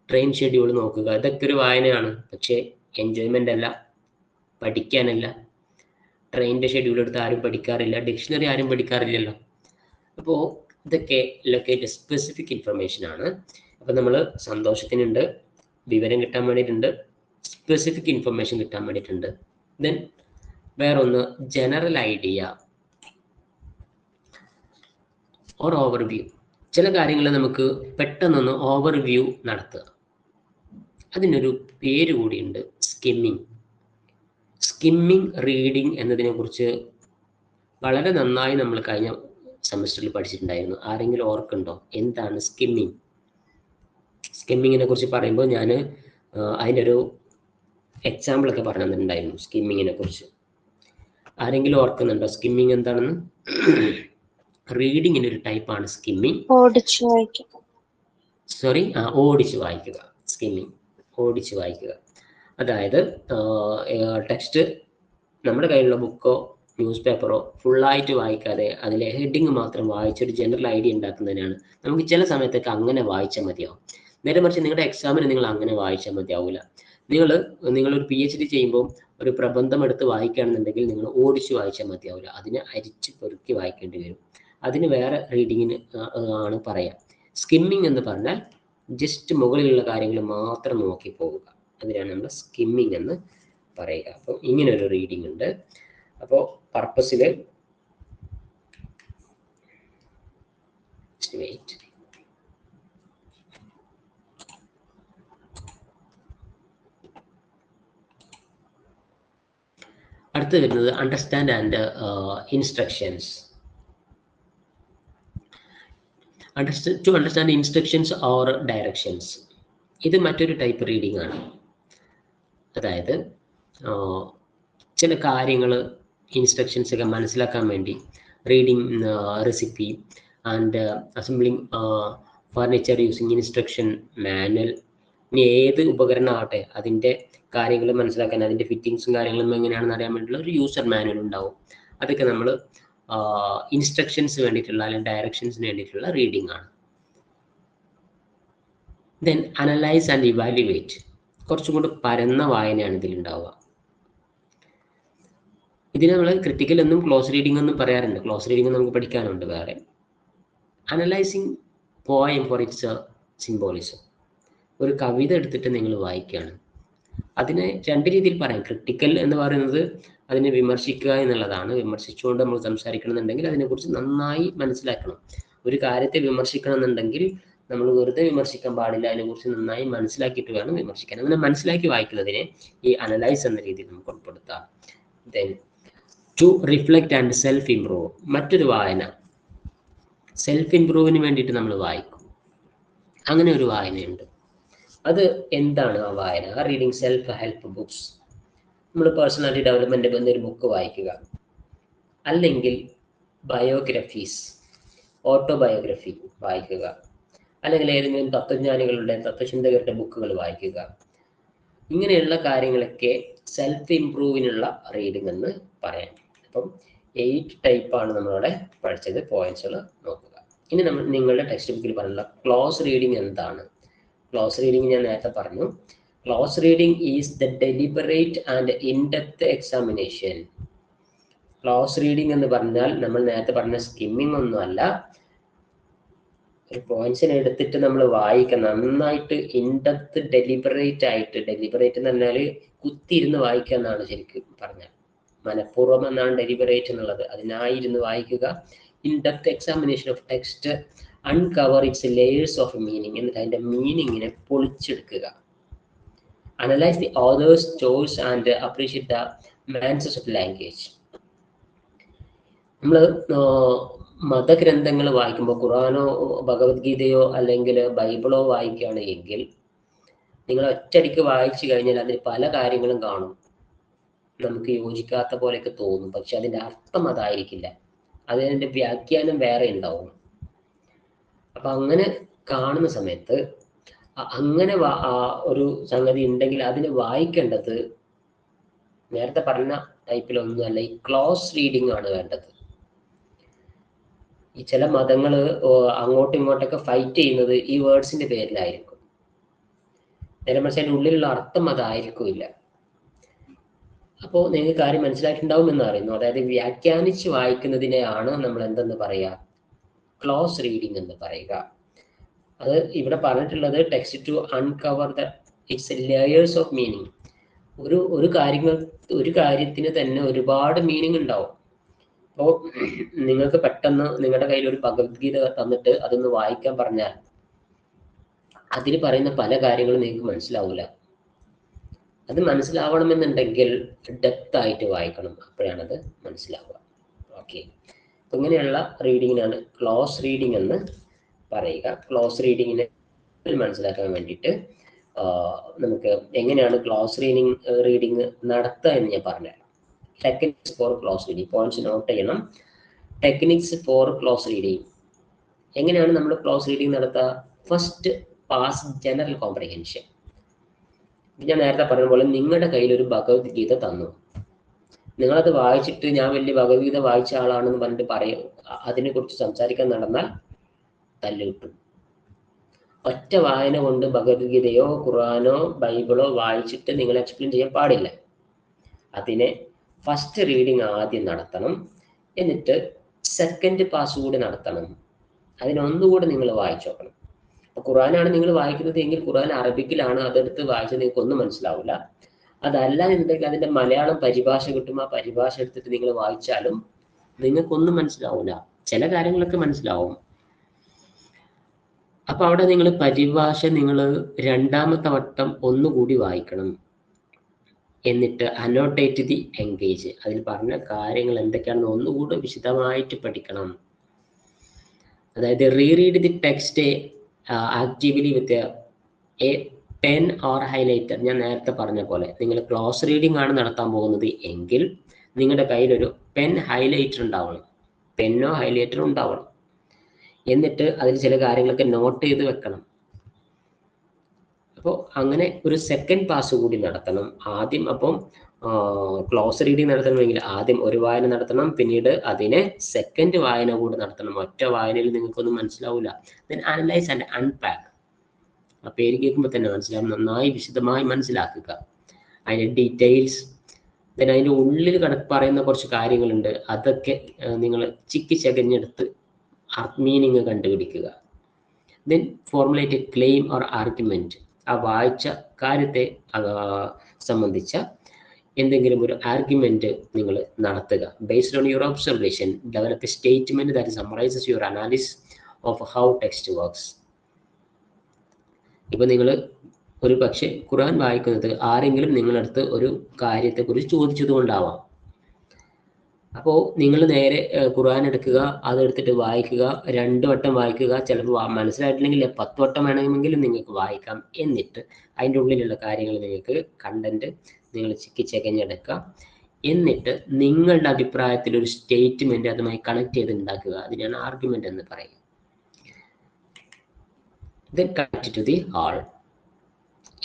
ട്രെയിൻ ഷെഡ്യൂൾ നോക്കുക, ഇതൊക്കെ ഒരു വായനയാണ്. പക്ഷേ എൻജോയ്മെൻ്റ് അല്ല, പഠിക്കാനല്ല. ട്രെയിനിൻ്റെ ഷെഡ്യൂൾ എടുത്ത് ആരും പഠിക്കാറില്ല, ഡിക്ഷണറി ആരും പഠിക്കാറില്ലല്ലോ. അപ്പോൾ ഇതൊക്കെ ലൊക്കേറ്റ് സ്പെസിഫിക് ഇൻഫർമേഷൻ ആണ്. അപ്പോൾ നമ്മൾ സന്തോഷത്തിനുണ്ട്, വിവരം കിട്ടാൻ വേണ്ടിയിട്ടുണ്ട്, സ്പെസിഫിക് ഇൻഫർമേഷൻ കിട്ടാൻ വേണ്ടിയിട്ടുണ്ട്. ദെൻ വേറൊന്ന് ജനറൽ ഐഡിയ ഓർ ഓവർവ്യൂ. ചില കാര്യങ്ങൾ നമുക്ക് പെട്ടെന്നൊന്ന് ഓവർവ്യൂ നടത്തുക. അതിനൊരു പേര് കൂടിയുണ്ട്, സ്കിമ്മിങ്. സ്കിമ്മിങ് റീഡിങ് എന്നതിനെക്കുറിച്ച് വളരെ നന്നായി നമ്മൾ കഴിഞ്ഞ സെമസ്റ്ററിൽ പഠിച്ചിട്ടുണ്ടായിരുന്നു. ആരെങ്കിലും ഓർക്കുന്നുണ്ടോ? എന്താണ് സ്കിമ്മിങ്? സ്കിമ്മിങ്ങിനെ കുറിച്ച് പറയുമ്പോൾ ഞാൻ അതിൻ്റെ ഒരു എക്സാമ്പിളൊക്കെ പറഞ്ഞു തന്നിട്ടുണ്ടായിരുന്നു സ്കിമ്മിങ്ങിനെ കുറിച്ച്. ആരെങ്കിലും ഓർക്കുന്നുണ്ടോ സ്കിമ്മിങ് എന്താണെന്ന്? റീഡിങ്ങിൻ്റെ ഒരു ടൈപ്പാണ് സ്കിമ്മിങ്. ഓടിച്ചു വായിക്കുക. സ്കിമ്മിങ് ഓടിച്ച് വായിക്കുക. അതായത് ടെക്സ്റ്റ് നമ്മുടെ കയ്യിലുള്ള ബുക്കോ ന്യൂസ് പേപ്പറോ ഫുള്ളായിട്ട് വായിക്കാതെ അതിലെ ഹെഡിങ് മാത്രം വായിച്ചൊരു ജനറൽ ഐഡിയ ഉണ്ടാക്കുന്നതിനാണ്. നമുക്ക് ചില സമയത്തൊക്കെ അങ്ങനെ വായിച്ചാൽ മതിയാവും. നേരെ മറിച്ച് നിങ്ങളുടെ എക്സാമിന് നിങ്ങൾ അങ്ങനെ വായിച്ചാൽ മതിയാവില്ല. നിങ്ങളൊരു PhD ചെയ്യുമ്പോൾ ഒരു പ്രബന്ധം എടുത്ത് വായിക്കുകയാണെന്നുണ്ടെങ്കിൽ നിങ്ങൾ ഓടിച്ച് വായിച്ചാൽ മതിയാവില്ല. അതിനെ അരിച്ച് പെറുക്കി വായിക്കേണ്ടി വരും. അതിന് വേറെ റീഡിങ്ങിന് ആണ് പറയാം. സ്കിമ്മിങ് എന്ന് പറഞ്ഞാൽ ജസ്റ്റ് മുകളിലുള്ള കാര്യങ്ങൾ മാത്രം നോക്കി പോവുക. അതിനാണ് നമ്മൾ സ്കിമ്മിങ് എന്ന് പറയുക. അപ്പോൾ ഇങ്ങനെ ഒരു റീഡിങ് ഉണ്ട്. അപ്പോൾ പർപ്പസിൽ അടുത്ത് വരുന്നത് understand and instructions. To understand instructions or directions. ഇത് മറ്റൊരു ടൈപ്പ് റീഡിംഗ് ആണ്. അതായത് ചില കാര്യങ്ങൾ ഇൻസ്ട്രക്ഷൻസ് ഒക്കെ മനസ്സിലാക്കാൻ വേണ്ടി reading recipe and assembling furniture using instruction manual. ഇനി ഏത് ഉപകരണമാകട്ടെ അതിൻ്റെ കാര്യങ്ങൾ മനസ്സിലാക്കാൻ, അതിൻ്റെ ഫിറ്റിങ്സും കാര്യങ്ങളും എങ്ങനെയാണെന്ന് അറിയാൻ വേണ്ടിയുള്ള ഒരു യൂസർ മാനുവൽ ഉണ്ടാവും. അതൊക്കെ നമ്മൾ ഇൻസ്ട്രക്ഷൻസ് വേണ്ടിയിട്ടുള്ള അല്ലെങ്കിൽ ഡയറക്ഷൻസിന് വേണ്ടിയിട്ടുള്ള റീഡിംഗ് ആണ്. Then analyse and evaluate. കുറച്ചും കൂടി പരന്ന വായനയാണ് ഇതിലുണ്ടാവുക. ഇതിന് നമ്മൾ ക്രിട്ടിക്കൽ എന്നും ക്ലോസ് റീഡിംഗ് എന്നും പറയാറുണ്ട്. ക്ലോസ് റീഡിംഗ് നമുക്ക് പഠിക്കാനുണ്ട് വേറെ. Analysing poem for its symbolism. ഒരു കവിത എടുത്തിട്ട് നിങ്ങൾ വായിക്കുകയാണ്. അതിനെ രണ്ട് രീതിയിൽ പറയാം. ക്രിട്ടിക്കൽ എന്ന് പറയുന്നത് അതിനെ വിമർശിക്കുക എന്നുള്ളതാണ്. വിമർശിച്ചുകൊണ്ട് നമ്മൾ സംസാരിക്കണമെന്നുണ്ടെങ്കിൽ അതിനെക്കുറിച്ച് നന്നായി മനസ്സിലാക്കണം. ഒരു കാര്യത്തെ വിമർശിക്കണം എന്നുണ്ടെങ്കിൽ നമ്മൾ വെറുതെ വിമർശിക്കാൻ പാടില്ല, അതിനെക്കുറിച്ച് നന്നായി മനസ്സിലാക്കിയിട്ട് വേണം വിമർശിക്കാൻ. അങ്ങനെ മനസ്സിലാക്കി വായിക്കുന്നതിനെ ഈ അനലൈസ് എന്ന രീതിയിൽ നമുക്ക് ഉൾപ്പെടുത്താം. Then to reflect and self improve. മറ്റൊരു വായന സെൽഫ് ഇംപ്രൂവിന് വേണ്ടിയിട്ട് നമ്മൾ വായിക്കും. അങ്ങനെ ഒരു വായനയുണ്ട്. അത് എന്താണ് ആ വായന? Reading self help books. നമ്മൾ പേഴ്സണാലിറ്റി ഡെവലപ്മെന്റ് എന്നൊരു ബുക്ക് വായിക്കുക, അല്ലെങ്കിൽ ബയോഗ്രഫീസ്, ഓട്ടോബയോഗ്രഫി വായിക്കുക, അല്ലെങ്കിൽ ഏതെങ്കിലും തത്വജ്ഞാനികളുടെ തത്വചിന്തകരുടെ ബുക്കുകൾ വായിക്കുക. ഇങ്ങനെയുള്ള കാര്യങ്ങളൊക്കെ സെൽഫ് ഇംപ്രൂവിനുള്ള റീഡിംഗ് എന്ന് പറയാം. അപ്പം 8 ടൈപ്പാണ് നമ്മളിവിടെ പഠിച്ചത്. പോയിന്റ്സുകൾ നോക്കുക. ഇനി നമ്മൾ നിങ്ങളുടെ ടെക്സ്റ്റ് ബുക്കിൽ പറഞ്ഞുള്ള ക്ലോസ് റീഡിംഗ് എന്താണ്? ക്ലോസ് റീഡിംഗ് ഞാൻ നേരത്തെ പറഞ്ഞു. Close reading is the deliberate and in-depth examination. Close reading എന്ന് പറഞ്ഞാൽ നമ്മൾ നേരത്തെ പറഞ്ഞ സ്കിമ്മിങ് ഒന്നുമല്ല. ഒരു പോയിന്റ്സിനെ എടുത്തിട്ട് നമ്മൾ വായിക്കണം, നന്നായിട്ട് ഇൻഡെപ്ത് ഡെലിബറേറ്റ് ആയിട്ട്. ഡെലിബറേറ്റ് എന്ന് പറഞ്ഞാൽ കുത്തിയിരുന്ന് വായിക്കുക എന്നാണ് ശരിക്കും പറഞ്ഞാൽ. മനഃപൂർവ്വം എന്നാണ് ഡെലിബറേറ്റ് എന്നുള്ളത്. അതിനായിരുന്നു വായിക്കുക. In-depth examination of text, uncover its layers of meaning. എന്നിട്ട് അതിൻ്റെ മീനിങ്ങിനെ പൊളിച്ചെടുക്കുക. Analyse the author's choice and appreciate the nuances of language. നമ്മൾ മതഗ്രന്ഥങ്ങൾ വായിക്കുമ്പോൾ, ഖുറാനോ ഭഗവത്ഗീതയോ അല്ലെങ്കിൽ ബൈബിളോ വായിക്കുകയാണ് എങ്കിൽ, നിങ്ങൾ ഒറ്റയടിക്ക് വായിച്ചു കഴിഞ്ഞാൽ അതിൽ പല കാര്യങ്ങളും കാണും, നമുക്ക് യോജിക്കാത്ത പോലെയൊക്കെ തോന്നും. പക്ഷെ അതിൻ്റെ അർത്ഥം അതായിരിക്കില്ല, അതിൻ്റെ വ്യാഖ്യാനം വേറെ ഉണ്ടാവും. അപ്പൊ അങ്ങനെ കാണുന്ന സമയത്ത് അങ്ങനെ ഒരു സംഗതി ഉണ്ടെങ്കിൽ അതിനെ വായിക്കേണ്ടത് നേരത്തെ പറഞ്ഞ ടൈപ്പിലൊന്നുമല്ല, ഈ ക്ലോസ് റീഡിംഗ് ആണ് വേണ്ടത്. ഈ ചില മതങ്ങൾ അങ്ങോട്ടും ഇങ്ങോട്ടൊക്കെ ഫൈറ്റ് ചെയ്യുന്നത് ഈ വേർഡ്സിന്റെ പേരിലായിരിക്കും. നേരെ മറിച്ച് അതിൻ്റെ ഉള്ളിലുള്ള അർത്ഥം അതായിരിക്കില്ല. അപ്പോൾ നിങ്ങൾക്ക് കാര്യം മനസ്സിലായിട്ടുണ്ടാവും എന്ന് അറിയുന്നു. അതായത് വ്യാഖ്യാനിച്ച് വായിക്കുന്നതിനെയാണ് നമ്മൾ എന്തെന്ന് പറയുക? ക്ലോസ് റീഡിംഗ് എന്ന് പറയുക. അത് ഇവിടെ പറഞ്ഞിട്ടുള്ളത് text to uncover the its layers of meaning. ഒരു കാര്യത്തിന് തന്നെ ഒരുപാട് മീനിങ് ഉണ്ടാവും. അപ്പോൾ നിങ്ങൾക്ക് പെട്ടെന്ന് നിങ്ങളുടെ കയ്യിൽ ഒരു ഭഗവത്ഗീത തന്നിട്ട് അതൊന്ന് വായിക്കാൻ പറഞ്ഞാൽ അതിൽ പറയുന്ന പല കാര്യങ്ങളും നിങ്ങൾക്ക് മനസ്സിലാവില്ല. അത് മനസ്സിലാവണമെന്നുണ്ടെങ്കിൽ ഡെപ്ത് ആയിട്ട് വായിക്കണം, അപ്പോഴാണത് മനസ്സിലാവുക. ഓക്കെ, അപ്പം ഇങ്ങനെയുള്ള റീഡിങ്ങിനാണ് ക്ലോസ് റീഡിംഗ് എന്ന് പറയുക. ക്ലോസ് റീഡിങ്ങിനെ മനസ്സിലാക്കാൻ വേണ്ടിയിട്ട് നമുക്ക് എങ്ങനെയാണ് ക്ലോസ് റീഡിങ് നടത്തുക എന്ന് ഞാൻ പറഞ്ഞുതരാം. Techniques for close reading. Points note ചെയ്യണം. Techniques for close reading. എങ്ങനെയാണ് നമ്മൾ ക്ലോസ് റീഡിങ് നടത്തുക? First pass general comprehension. ഞാൻ നേരത്തെ പറഞ്ഞ പോലെ നിങ്ങളുടെ കയ്യിൽ ഒരു ഭഗവത്ഗീത തന്നു, നിങ്ങളത് വായിച്ചിട്ട് ഞാൻ വലിയ ഭഗവത്ഗീത വായിച്ച ആളാണെന്ന് പറഞ്ഞിട്ട് അതിനെക്കുറിച്ച് സംസാരിക്കാൻ നടന്നാൽ തല്ല് കിട്ടും. ഒറ്റ വായന കൊണ്ട് ഭഗവത്ഗീതയോ ഖുറാനോ ബൈബിളോ വായിച്ചിട്ട് നിങ്ങൾ എക്സ്പ്ലെയിൻ ചെയ്യാൻ പാടില്ല. അതിനെ ഫസ്റ്റ് റീഡിങ് ആദ്യം നടത്തണം, എന്നിട്ട് സെക്കൻഡ് പാസ് കൂടി നടത്തണം. അതിനൊന്നുകൂടെ നിങ്ങൾ വായിച്ചു നോക്കണം. അപ്പോൾ ഖുറാനാണ് നിങ്ങൾ വായിക്കുന്നത് എങ്കിൽ ഖുറാൻ അറബിക്കിലാണ്, അതെടുത്ത് വായിച്ചാൽ നിങ്ങൾക്ക് ഒന്നും മനസ്സിലാവില്ല. അതല്ല എന്നുണ്ടെങ്കിൽ അതിൻ്റെ മലയാളം പരിഭാഷ കിട്ടും, ആ പരിഭാഷ എടുത്തിട്ട് നിങ്ങൾ വായിച്ചാലും നിങ്ങൾക്കൊന്നും മനസ്സിലാവില്ല. ചില കാര്യങ്ങളൊക്കെ മനസ്സിലാവും. അപ്പൊ അവിടെ നിങ്ങൾ പരിഭാഷ നിങ്ങൾ രണ്ടാമത്തെ വട്ടം ഒന്നുകൂടി വായിക്കണം. എന്നിട്ട് അനോട്ടേറ്റ് ദി എൻഗേജ്. അതിൽ പറഞ്ഞ കാര്യങ്ങൾ എന്തൊക്കെയാണെന്ന് ഒന്നുകൂടെ വിശദമായിട്ട് പഠിക്കണം. അതായത് reread the text actively with a pen or highlighter. ഞാൻ നേരത്തെ പറഞ്ഞ പോലെ നിങ്ങൾ ക്ലോസ് റീഡിംഗ് ആണ് നടത്താൻ പോകുന്നത് എങ്കിൽ നിങ്ങളുടെ കയ്യിലൊരു പെൻ ഹൈലൈറ്റർ ഉണ്ടാവണം, പെന്നോ ഹൈലൈറ്ററോ ഉണ്ടാവണം. എന്നിട്ട് അതിൽ ചില കാര്യങ്ങളൊക്കെ നോട്ട് ചെയ്ത് വെക്കണം. അപ്പോൾ അങ്ങനെ ഒരു സെക്കൻഡ് പാസ് കൂടി നടത്തണം ആദ്യം. അപ്പം ക്ലോസ് റീഡിംഗ് നടത്തണമെങ്കിൽ ആദ്യം ഒരു വായന നടത്തണം, പിന്നീട് അതിനെ സെക്കൻഡ് വായന കൂടി നടത്തണം. ഒറ്റ വായനയിൽ നിങ്ങൾക്കൊന്നും മനസ്സിലാവില്ല. Then analyse and unpack. ആ പേര് കേൾക്കുമ്പോൾ തന്നെ മനസ്സിലാവും. നന്നായി വിശദമായി മനസ്സിലാക്കുക അതിൻ്റെ ഡീറ്റെയിൽസ്. ദെൻ അതിൻ്റെ ഉള്ളിൽ പറയുന്ന കുറച്ച് കാര്യങ്ങളുണ്ട്, അതൊക്കെ നിങ്ങൾ ചിക്കി ചകഞ്ഞെടുത്ത് മീനിങ് കണ്ടുപിടിക്കുക. Then formulate A claim or argument. ആ വായിച്ച കാര്യത്തെ സംബന്ധിച്ച എന്തെങ്കിലും ഒരു ആർഗ്യുമെന്റ് നിങ്ങൾ നടത്തുക. Based on your observation develop A statement that summarises your analysis of how text works. ഇപ്പൊ നിങ്ങൾ ഒരു പക്ഷേ ഖുർആൻ വായിക്കുന്നത് ആരെങ്കിലും നിങ്ങളടുത്ത് ഒരു കാര്യത്തെക്കുറിച്ച് ചോദിച്ചത് കൊണ്ടാവാം. അപ്പോൾ നിങ്ങൾ നേരെ ഖുർആൻ എടുക്കുക, അതെടുത്തിട്ട് വായിക്കുക, 2 വട്ടം വായിക്കുക, ചിലപ്പോൾ മനസ്സിലായിട്ടില്ലെങ്കിൽ 10 വട്ടം വേണമെങ്കിലും നിങ്ങൾക്ക് വായിക്കാം. എന്നിട്ട് അതിൻ്റെ ഉള്ളിലുള്ള കാര്യങ്ങൾ നിങ്ങൾക്ക് കണ്ടന്റ് നിങ്ങൾ ചിക്കിച്ചകഞ്ഞെടുക്കുക. എന്നിട്ട് നിങ്ങളുടെ അഭിപ്രായത്തിൽ ഒരു സ്റ്റേറ്റ്മെന്റ് അതുമായി കണക്ട് ചെയ്ത് ഉണ്ടാക്കുക. അതിനാണ് ആർഗ്യുമെന്റ് എന്ന് പറയുക. then connect to the all.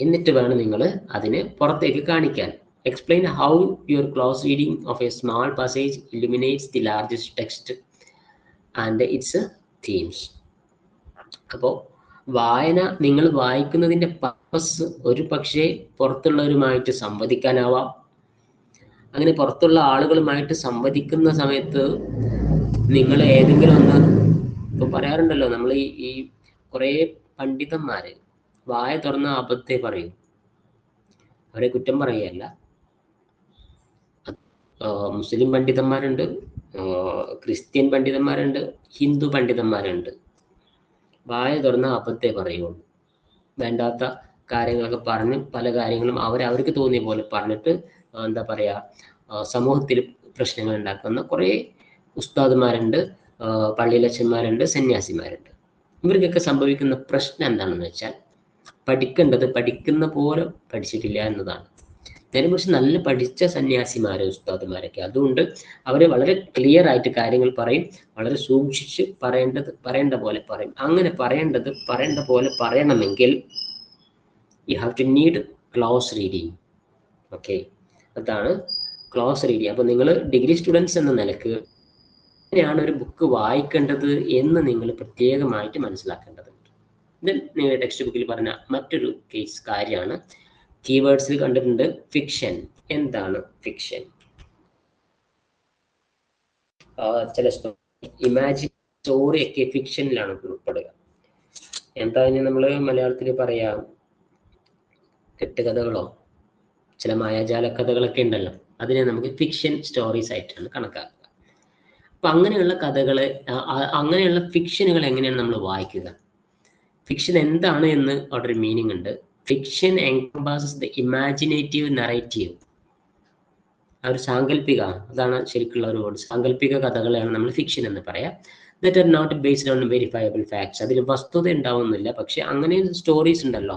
എന്നിട്ട് വേണം നിങ്ങൾ അതിനെ പുറത്തേക്ക് കാണിക്കാൻ. Explain how your close reading of a small passage illuminates the largest text and its themes. അപ്പോൾ വായന നിങ്ങൾ വായിക്കുന്നതിൻ്റെ പർപ്പസ് ഒരു പക്ഷേ പുറത്തുള്ളവരുമായിട്ട് സംവദിക്കാനാവാം. അങ്ങനെ പുറത്തുള്ള ആളുകളുമായിട്ട് സംവദിക്കുന്ന സമയത്ത് നിങ്ങൾ ഏതെങ്കിലും ഒന്ന്, ഇപ്പോൾ പറയാറുണ്ടല്ലോ, നമ്മൾ ഈ കുറേ പണ്ഡിതന്മാര് വായ തുറന്ന അബദ്ധത്തെ പറയും. അവരെ കുറ്റം പറയുകയല്ല. മുസ്ലിം പണ്ഡിതന്മാരുണ്ട്, ക്രിസ്ത്യൻ പണ്ഡിതന്മാരുണ്ട്, ഹിന്ദു പണ്ഡിതന്മാരുണ്ട്. വായ തുറന്ന അബദ്ധത്തെ പറയുള്ളൂ. വേണ്ടാത്ത കാര്യങ്ങളൊക്കെ പറഞ്ഞ് പല കാര്യങ്ങളും അവർക്ക് തോന്നിയ പോലെ പറഞ്ഞിട്ട് എന്താ പറയുക, സമൂഹത്തിൽ പ്രശ്നങ്ങൾ ഉണ്ടാക്കുന്ന കുറേ ഉസ്താദുമാരുണ്ട്, പള്ളിയിലച്ചന്മാരുണ്ട്, സന്യാസിമാരുണ്ട്. ഇവർക്കൊക്കെ സംഭവിക്കുന്ന പ്രശ്നം എന്താണെന്ന് വെച്ചാൽ പഠിക്കേണ്ടത് പഠിക്കുന്ന പോലെ പഠിച്ചിട്ടില്ല എന്നതാണ്. നേരെമറിച്ച് നല്ല പഠിച്ച സന്യാസിമാര്, ഉസ്താദുമാരൊക്കെ, അതുകൊണ്ട് അവർ വളരെ ക്ലിയർ ആയിട്ട് കാര്യങ്ങൾ പറയും, വളരെ സൂക്ഷിച്ച് പറയേണ്ട പോലെ പറയും. അങ്ങനെ പറയേണ്ട പോലെ പറയണമെങ്കിൽ you have to need close reading. Okay, അതാണ് ക്ലോസ് റീഡിങ്. അപ്പോൾ നിങ്ങൾ ഡിഗ്രി സ്റ്റുഡൻസ് എന്ന നിലക്ക് എങ്ങനെയാണ് ഒരു ബുക്ക് വായിക്കേണ്ടത് എന്ന് നിങ്ങൾ പ്രത്യേകമായിട്ട് മനസ്സിലാക്കേണ്ടതുണ്ട്. ഇത് നിങ്ങളുടെ ടെക്സ്റ്റ് ബുക്കിൽ പറഞ്ഞ മറ്റൊരു കേസ് കാര്യമാണ്. കീവേഡ്സിൽ കണ്ടിട്ടുണ്ട് ഫിക്ഷൻ. എന്താണ് ഫിക്ഷൻ? ചില ഇമാജിൻ സ്റ്റോറിയൊക്കെ ഫിക്ഷനിലാണ് ഉൾപ്പെടുക. എന്താ നമ്മൾ മലയാളത്തിൽ പറയാം, കെട്ടുകഥകളോ ചില മായാജാല കഥകളൊക്കെ ഉണ്ടല്ലോ, അതിനെ നമുക്ക് ഫിക്ഷൻ സ്റ്റോറീസ് ആയിട്ടാണ് കണക്കാക്കുക. അപ്പൊ അങ്ങനെയുള്ള കഥകളെ, അങ്ങനെയുള്ള ഫിക്ഷനുകൾ എങ്ങനെയാണ് നമ്മൾ വായിക്കുക? ഫിക്ഷൻ എന്താണ് എന്ന് അവിടെ ഒരു മീനിങ് ഉണ്ട്. Fiction encompasses the imaginative narrative. ആ ഒരു സാങ്കല്പിക, അതാണ് ശരിക്കുള്ള ഒരു വേർഡ്. സാങ്കല്പിക കഥകളെയാണ് നമ്മൾ ഫിക്ഷൻ എന്ന് പറയാം. That are not based on verifiable facts. അതിൽ വസ്തുത ഉണ്ടാവുന്നില്ല, പക്ഷെ അങ്ങനെ സ്റ്റോറീസ് ഉണ്ടല്ലോ,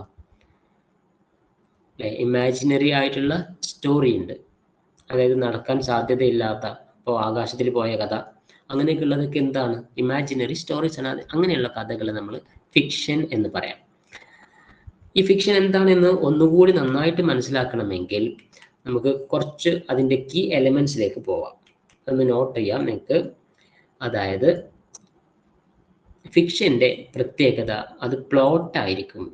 അല്ലെ? ഇമാജിനറി ആയിട്ടുള്ള സ്റ്റോറി ഉണ്ട്, അതായത് നടക്കാൻ സാധ്യതയില്ലാത്ത, ഇപ്പോൾ ആകാശത്തിൽ പോയ കഥ, അങ്ങനെയൊക്കെ ഉള്ളതൊക്കെ എന്താണ്? ഇമാജിനറി സ്റ്റോറീസ് ആണ്. അങ്ങനെയുള്ള കഥകൾ നമ്മൾ ഫിക്ഷൻ എന്ന് പറയാം. ഈ ഫിക്ഷൻ എന്താണെന്ന് ഒന്നുകൂടി നന്നായിട്ട് മനസ്സിലാക്കണമെങ്കിൽ നമുക്ക് കുറച്ച് അതിൻ്റെ കീ എലമെന്റ്സിലേക്ക് പോവാം. അതൊന്ന് നോട്ട് ചെയ്യാം നിങ്ങൾക്ക്. അതായത് ഫിക്ഷന്റെ പ്രത്യേകത അത് പ്ലോട്ടായിരിക്കും,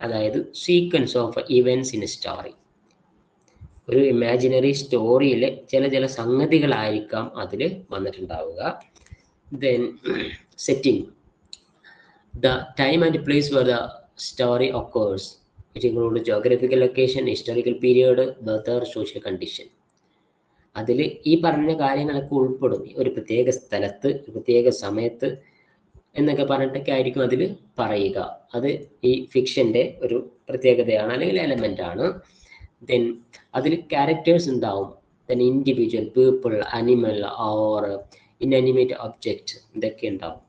അതായത് sequence of events in a story. ഒരു ഇമാജിനറി സ്റ്റോറിയിലെ ചില സംഗതികളായിരിക്കാം അതിൽ വന്നിട്ടുണ്ടാവുക. Then setting, the time and place where the story occurs, which include geographical location, historical period, weather, social condition. അതിൽ ഈ പറഞ്ഞ കാര്യങ്ങളൊക്കെ ഉൾപ്പെടും. ഒരു പ്രത്യേക സ്ഥലത്ത്, ഒരു പ്രത്യേക സമയത്ത് എന്നൊക്കെ പറഞ്ഞിട്ടൊക്കെ ആയിരിക്കും അതിൽ പറയുക. അത് ഈ ഫിക്ഷന്റെ ഒരു പ്രത്യേകതയാണ്, അല്ലെങ്കിൽ എലമെന്റ് ആണ്. ദെൻ അതിൽ ക്യാരക്ടേഴ്സ് ഉണ്ടാവും. Then individual, people, animal or inanimate object, ഇതൊക്കെ ഉണ്ടാവും.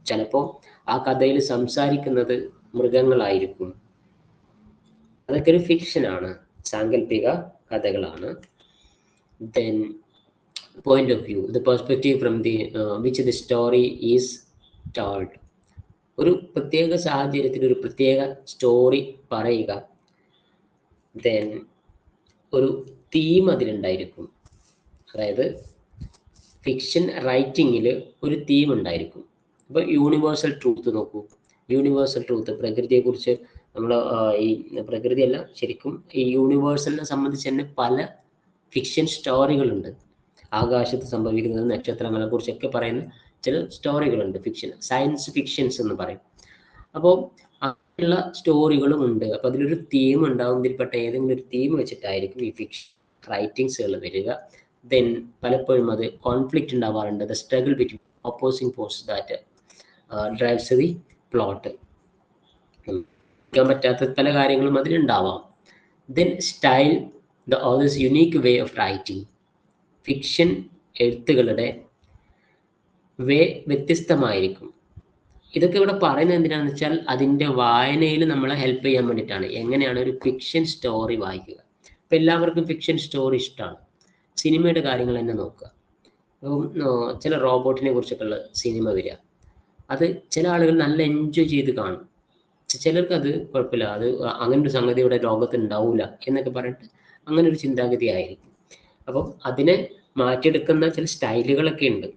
ചിലപ്പോൾ ആ കഥയിൽ സംസാരിക്കുന്നത് മൃഗങ്ങളായിരിക്കും. അതൊക്കെ ഒരു ഫിക്ഷനാണ്, സാങ്കല്പിക കഥകളാണ്. Then point of view, the perspective from the which the story is told. ഒരു പ്രത്യേക സാഹചര്യത്തിൽ ഒരു പ്രത്യേക സ്റ്റോറി പറയുക. ദെൻ ഒരു തീം അതിലുണ്ടായിരിക്കും, അതായത് ഫിക്ഷൻ റൈറ്റിങ്ങിൽ ഒരു തീം ഉണ്ടായിരിക്കും. ഇപ്പോൾ യൂണിവേഴ്സൽ ട്രൂത്ത് നോക്കൂ. യൂണിവേഴ്സൽ ട്രൂത്ത്, പ്രകൃതിയെക്കുറിച്ച് നമ്മൾ ഈ പ്രകൃതിയല്ല, ശരിക്കും ഈ യൂണിവേഴ്സലിനെ സംബന്ധിച്ച് തന്നെ പല ഫിക്ഷൻ സ്റ്റോറികളുണ്ട്. ആകാശത്ത് സംഭവിക്കുന്നത്, നക്ഷത്രങ്ങളെ കുറിച്ചൊക്കെ പറയുന്ന ചില സ്റ്റോറികളുണ്ട്, ഫിക്ഷൻ, സയൻസ് ഫിക്ഷൻസ് എന്ന് പറയും. അപ്പോൾ ഉള്ള സ്റ്റോറികളും ഉണ്ട്. അപ്പൊ അതിലൊരു തീം ഉണ്ടാവും. ഇതിൽപ്പെട്ട ഏതെങ്കിലും ഒരു തീം വെച്ചിട്ടായിരിക്കും ഈ ഫിക്ഷൻ റൈറ്റിങ്സുകൾ വരിക. ദെൻ പലപ്പോഴും അത് കോൺഫ്ലിക്റ്റ് ഉണ്ടാവാറുണ്ട്. The struggle between opposing force that drives the plot. പറ്റാത്ത പല കാര്യങ്ങളും അതിലുണ്ടാവാം. Then style, the author's unique way of writing. Fiction എഴുത്തുകളുടെ വേ വ്യത്യസ്തമായിരിക്കും. ഇതൊക്കെ ഇവിടെ പറയുന്നത് എന്തിനാണെന്ന് വെച്ചാൽ അതിൻ്റെ വായനയിൽ നമ്മളെ ഹെൽപ്പ് ചെയ്യാൻ വേണ്ടിയിട്ടാണ്. എങ്ങനെയാണ് ഒരു ഫിക്ഷൻ സ്റ്റോറി വായിക്കുക. ഇപ്പം എല്ലാവർക്കും ഫിക്ഷൻ സ്റ്റോറി ഇഷ്ടമാണ്. സിനിമയുടെ കാര്യങ്ങൾ തന്നെ നോക്കുക. അപ്പം ചില റോബോട്ടിനെ കുറിച്ചൊക്കെയുള്ള സിനിമ വരിക, അത് ചില ആളുകൾ നല്ല എൻജോയ് ചെയ്ത് കാണും. ചിലർക്ക് അത് കുഴപ്പമില്ല, അത് അങ്ങനെ ഒരു സംഗതി ഇവിടെ ലോകത്ത് ഉണ്ടാവില്ല എന്നൊക്കെ പറഞ്ഞിട്ട് അങ്ങനെ ഒരു ചിന്താഗതി ആയിരിക്കും. അപ്പം അതിനെ മാറ്റിയെടുക്കുന്ന ചില സ്റ്റൈലുകളൊക്കെ ഉണ്ട്.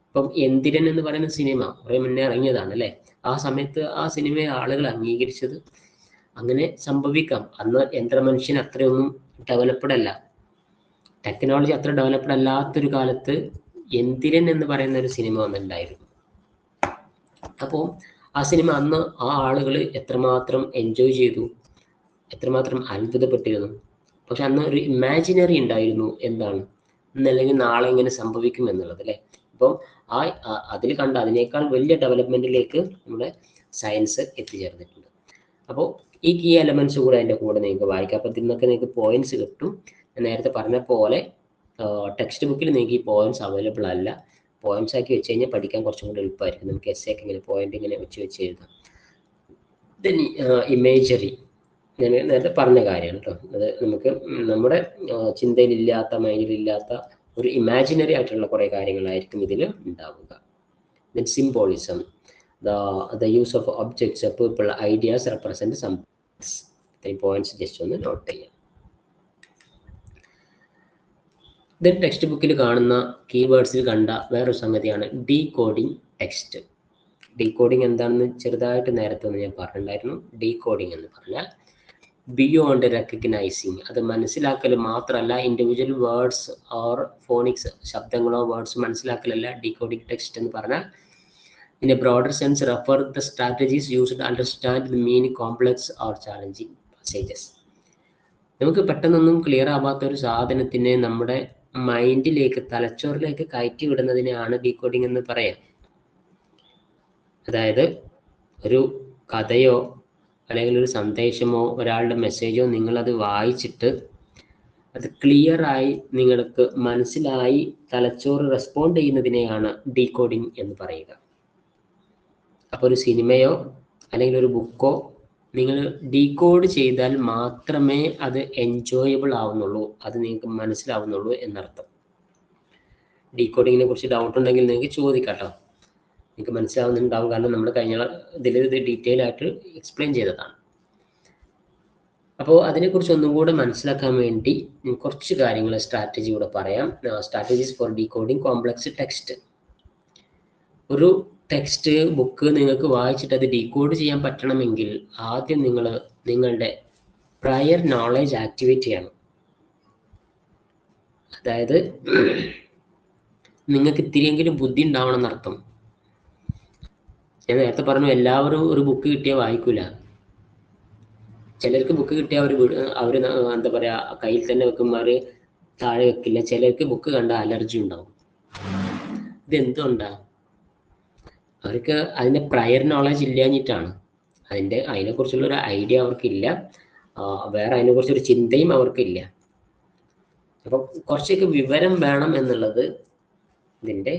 ഇപ്പം എന്തിരൻ എന്ന് പറയുന്ന സിനിമ കുറെ മുന്നേ ഇറങ്ങിയതാണ് അല്ലേ. ആ സമയത്ത് ആ സിനിമയെ ആളുകൾ അംഗീകരിച്ചത് അങ്ങനെ സംഭവിക്കാം. അന്ന് യന്ത്രമനുഷ്യൻ അത്രയൊന്നും ഡെവലപ്ഡ് അല്ല, ടെക്നോളജി അത്ര ഡെവലപ്ഡ് അല്ലാത്തൊരു കാലത്ത് എന്തിരൻ എന്ന് പറയുന്ന ഒരു സിനിമ വന്നിട്ടുണ്ടായിരുന്നു. അപ്പോൾ ആ സിനിമ അന്ന് ആ ആളുകൾ എത്രമാത്രം എൻജോയ് ചെയ്തു, എത്രമാത്രം അത്ഭുതപ്പെട്ടിരുന്നു. പക്ഷെ അന്ന് ഒരു ഇമാജിനറി ഉണ്ടായിരുന്നു, എന്താണ് ഇന്നല്ലെങ്കിൽ നാളെ ഇങ്ങനെ സംഭവിക്കും എന്നുള്ളത് അല്ലേ. അപ്പം അതിൽ കണ്ട അതിനേക്കാൾ വലിയ ഡെവലപ്മെന്റിലേക്ക് നമ്മുടെ സയൻസ് എത്തിച്ചേർന്നിട്ടുണ്ട്. അപ്പോൾ ഈ കീ എലമെന്റ്സ് കൂടെ അതിൻ്റെ കൂടെ നിങ്ങൾക്ക് വായിക്കാം. അപ്പോൾ ഇതിൽ നിന്നൊക്കെ നിങ്ങൾക്ക് പോയിന്റ്സ് കിട്ടും. ഞാൻ നേരത്തെ പറഞ്ഞ പോലെ ടെക്സ്റ്റ് ബുക്കിൽ നിങ്ങൾക്ക് ഈ പോയിന്റ്സ് അവൈലബിൾ അല്ല. പോയിന്റ്സ് ആക്കി വെച്ച് കഴിഞ്ഞാൽ പഠിക്കാൻ കുറച്ചും കൂടി എളുപ്പമായിരിക്കും. നമുക്ക് എസ് ഒക്കെ ഇങ്ങനെ പോയിന്റ് ഇങ്ങനെ വെച്ച് എഴുതാം. ദെൻ ഇമേജറി ഞാൻ നേരത്തെ പറഞ്ഞ കാര്യമാണ് കേട്ടോ. അത് നമുക്ക് നമ്മുടെ ചിന്തയിലില്ലാത്ത, മൈൻഡിലില്ലാത്ത ഒരു ഇമാജിനറി ആയിട്ടുള്ള കുറേ കാര്യങ്ങളായിരിക്കും ഇതിൽ ഉണ്ടാവുക. Then symbolism, the use of objects, people, ideas represent some points. Just ഒന്ന് നോട്ട് ചെയ്യാം. ദെൻ ടെക്സ്റ്റ് ബുക്കിൽ കാണുന്ന കീവേഡ്സിൽ കണ്ട വേറൊരു സംഗതിയാണ് ഡീകോഡിങ് ടെക്സ്റ്റ്. ഡീകോഡിങ് എന്താണെന്ന് ചെറുതായിട്ട് നേരത്തെ ഒന്ന് ഞാൻ പറഞ്ഞിട്ടുണ്ടായിരുന്നു. ഡീകോഡിങ് എന്ന് പറഞ്ഞാൽ ബിയോണ്ട് റെക്കഗ്നൈസിങ്, അത് മനസ്സിലാക്കൽ മാത്രമല്ല, ഇൻഡിവിജ്വൽ വേർഡ്സ് ഓർ ഫോണിക്സ്, ശബ്ദങ്ങളോ വേർഡ്സ് മനസ്സിലാക്കലല്ല ഡീകോഡിങ് ടെക്സ്റ്റ് എന്ന് പറഞ്ഞാൽ. In a broader sense, refer the strategies used to understand the meaning complex or challenging passages. നമുക്ക് പെട്ടെന്നൊന്നും ക്ലിയർ ആവാത്ത ഒരു സാധനത്തിനെ നമ്മുടെ മൈൻഡിലേക്ക്, തലച്ചോറിലേക്ക് കയറ്റി വിടുന്നതിനെയാണ് ഡീകോഡിങ് എന്ന് പറയാം. അതായത് ഒരു കഥയോ അല്ലെങ്കിൽ ഒരു സന്ദേശമോ ഒരാളുടെ മെസ്സേജോ നിങ്ങളത് വായിച്ചിട്ട് അത് ക്ലിയറായി നിങ്ങൾക്ക് മനസ്സിലായി തലച്ചോറ് റെസ്പോണ്ട് ചെയ്യുന്നതിനെയാണ് ഡീകോഡിങ് എന്ന് പറയുക. അപ്പോൾ ഒരു സിനിമയോ അല്ലെങ്കിൽ ഒരു ബുക്കോ നിങ്ങൾ ഡീകോഡ് ചെയ്താൽ മാത്രമേ അത് എൻജോയബിൾ ആവുന്നുള്ളൂ, അത് നിങ്ങൾക്ക് മനസ്സിലാവുന്നുള്ളൂ എന്നർത്ഥം. ഡീകോഡിങ്ങിനെ കുറിച്ച് ഡൗട്ട് ഉണ്ടെങ്കിൽ നിങ്ങൾക്ക് ചോദിക്കാം കേട്ടോ, നിങ്ങൾക്ക് മനസ്സിലാവുന്നുണ്ടാവും. കാരണം നമ്മൾ കഴിഞ്ഞ ഇതിൽ ഇത് ഡീറ്റെയിൽ ആയിട്ട് എക്സ്പ്ലെയിൻ ചെയ്തതാണ്. അപ്പോൾ അതിനെക്കുറിച്ച് ഒന്നും കൂടെ മനസ്സിലാക്കാൻ വേണ്ടി കുറച്ച് കാര്യങ്ങൾ സ്ട്രാറ്റജി കൂടെ പറയാം. Strategies four decoding complex text. ഒരു ടെക്സ്റ്റ് ബുക്ക് നിങ്ങൾക്ക് വായിച്ചിട്ട് അത് ഡീകോഡ് ചെയ്യാൻ പറ്റണമെങ്കിൽ ആദ്യം നിങ്ങൾ നിങ്ങളുടെ പ്രയർ നോളേജ് ആക്ടിവേറ്റ് ചെയ്യണം. അതായത് നിങ്ങൾക്ക് ഇത്തിരിയെങ്കിലും ബുദ്ധി ഉണ്ടാവണം എന്നർത്ഥം. ഞാൻ നേരത്തെ പറഞ്ഞു, എല്ലാവരും ഒരു ബുക്ക് കിട്ടിയാൽ വായിക്കൂല. ചിലർക്ക് ബുക്ക് കിട്ടിയാൽ അവർ എന്താ പറയാ, കയ്യിൽ തന്നെ വെക്കുമ്പോൾ താഴെ വെക്കില്ല. ചിലർക്ക് ബുക്ക് കണ്ട അലർജി ഉണ്ടാവും. ഇതെന്തുകൊണ്ടാ? അവർക്ക് അതിൻ്റെ പ്രയർ നോളേജ് ഇല്ലാഞ്ഞിട്ടാണ്. അതിനെക്കുറിച്ചുള്ള ഒരു ഐഡിയ അവർക്കില്ല, വേറെ അതിനെക്കുറിച്ചൊരു ചിന്തയും അവർക്കില്ല. അപ്പം കുറച്ചൊക്കെ വിവരം വേണം എന്നുള്ളത് ഇതിൻ്റെ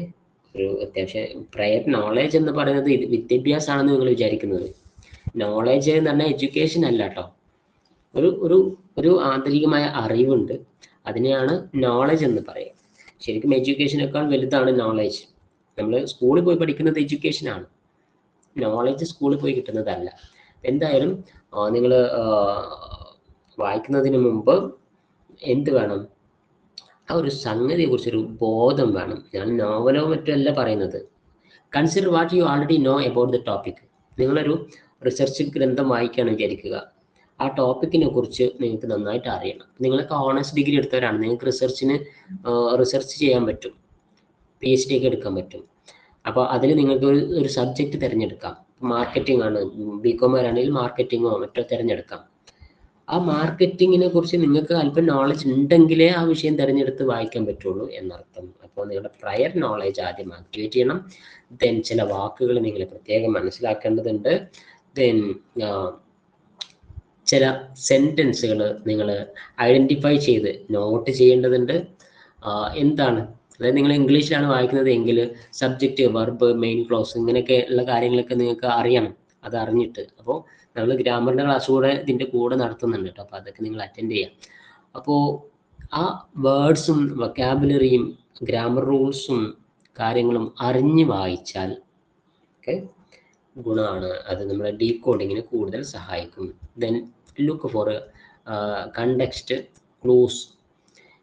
ഒരു അത്യാവശ്യം. പ്രയർ നോളേജ് എന്ന് പറയുന്നത് വിദ്യാഭ്യാസമാണെന്ന് നിങ്ങൾ വിചാരിക്കുന്നത്. നോളേജ് എന്ന് പറഞ്ഞാൽ എഡ്യൂക്കേഷൻ അല്ല കേട്ടോ. ഒരു ആന്തരികമായ അറിവുണ്ട്, അതിനെയാണ് നോളേജ് എന്ന് പറയുക. ശരിക്കും എഡ്യൂക്കേഷനേക്കാൾ വലുതാണ് നോളേജ്. നമ്മൾ സ്കൂളിൽ പോയി പഠിക്കുന്നത് എഡ്യൂക്കേഷനാണ്, നോളേജ് സ്കൂളിൽ പോയി കിട്ടുന്നതല്ല. എന്തായാലും നിങ്ങൾ വായിക്കുന്നതിന് മുമ്പ് എന്ത് വേണം? ആ ഒരു സംഗതിയെ കുറിച്ചൊരു ബോധം വേണം. ഞാൻ നോവലോ മറ്റോ അല്ല പറയുന്നത്. Consider what you already know about the topic. നിങ്ങളൊരു റിസർച്ച് ഗ്രന്ഥം വായിക്കുകയാണ് വിചാരിക്കുക. ആ ടോപ്പിക്കിനെ കുറിച്ച് നിങ്ങൾക്ക് നന്നായിട്ട് അറിയണം. നിങ്ങളൊക്കെ ഓണേഴ്സ് ഡിഗ്രി എടുത്തവരാണ്, നിങ്ങൾക്ക് റിസർച്ച് ചെയ്യാൻ പറ്റും, PhD ഒക്കെ എടുക്കാൻ പറ്റും. അപ്പോൾ അതിൽ നിങ്ങൾക്ക് ഒരു സബ്ജക്റ്റ് തിരഞ്ഞെടുക്കാം. മാർക്കറ്റിംഗ് ആണ്, ബികോമാരാണെങ്കിൽ മാർക്കറ്റിങ്ങോ മറ്റോ തിരഞ്ഞെടുക്കാം. ആ മാർക്കറ്റിങ്ങിനെ കുറിച്ച് നിങ്ങൾക്ക് അല്പം നോളജ് ഉണ്ടെങ്കിലേ ആ വിഷയം തിരഞ്ഞെടുത്ത് വായിക്കാൻ പറ്റുള്ളൂ എന്നർത്ഥം. അപ്പോൾ നിങ്ങളുടെ പ്രയർ നോളജ് ആദ്യം ആക്ടിവേറ്റ് ചെയ്യണം. ദെൻ ചില വാക്കുകൾ നിങ്ങൾ പ്രത്യേകം മനസ്സിലാക്കേണ്ടതുണ്ട്. ദെൻ ചില സെൻറ്റൻസുകൾ നിങ്ങൾ ഐഡൻറ്റിഫൈ ചെയ്ത് നോട്ട് ചെയ്യേണ്ടതുണ്ട്. എന്താണ്, അതായത് നിങ്ങൾ ഇംഗ്ലീഷിലാണ് വായിക്കുന്നത് എങ്കിൽ സബ്ജക്റ്റ്, വെർബ്, മെയിൻ ക്ലോസ് ഇങ്ങനെയൊക്കെ ഉള്ള കാര്യങ്ങളൊക്കെ നിങ്ങൾക്ക് അറിയണം. അത് അറിഞ്ഞിട്ട്, അപ്പോൾ നമ്മൾ ഗ്രാമറിൻ്റെ ക്ലാസ് കൂടെ ഇതിൻ്റെ കൂടെ നടത്തുന്നുണ്ട് കേട്ടോ. അപ്പോൾ അതൊക്കെ നിങ്ങൾ അറ്റൻഡ് ചെയ്യാം. അപ്പോൾ ആ വേർഡ്സും വൊക്കാബുലറിയും ഗ്രാമർ റൂൾസും കാര്യങ്ങളും അറിഞ്ഞ് വായിച്ചാൽ ഒക്കെ ഗുണമാണ്. അത് നമ്മളെ ഡീകോഡിങ്ങിന് കൂടുതൽ സഹായിക്കും. Then look for context clues.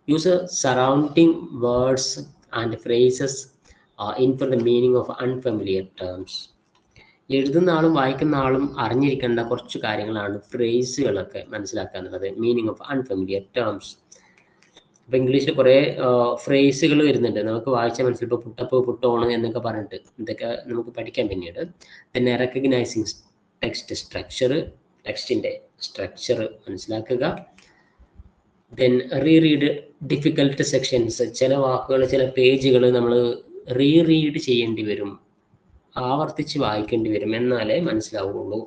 Use surrounding words and phrases infer the meaning of unfamiliar terms. എഴുതുന്ന ആളും വായിക്കുന്ന ആളും അറിഞ്ഞിരിക്കേണ്ട കുറച്ച് കാര്യങ്ങളാണ് ഫ്രേസുകളൊക്കെ മനസ്സിലാക്കുക എന്നുള്ളത്. Meaning of unfamiliar terms. ഇപ്പം ഇംഗ്ലീഷിൽ കുറേ ഫ്രേസുകൾ വരുന്നുണ്ട്, നമുക്ക് വായിച്ചാൽ മനസ്സിലായി. ഇപ്പോൾ പുട്ടപ്പ്, പുട്ടോണ് എന്നൊക്കെ പറഞ്ഞിട്ട് ഇതൊക്കെ നമുക്ക് പഠിക്കാൻ പിന്നീട്. പിന്നെ റെക്കഗ്നൈസിങ് ടെക്സ്റ്റ് സ്ട്രക്ചർ, ടെക്സ്റ്റിൻ്റെ സ്ട്രക്ചർ മനസ്സിലാക്കുക. Then read difficult sections. ചില വാക്കുകൾ, ചില പേജുകൾ നമ്മൾ റീഡ് ചെയ്യേണ്ടി വരും, ആവർത്തിച്ച് വായിക്കേണ്ടി വരും, എന്നാലേ മനസ്സിലാവുള്ളൂ.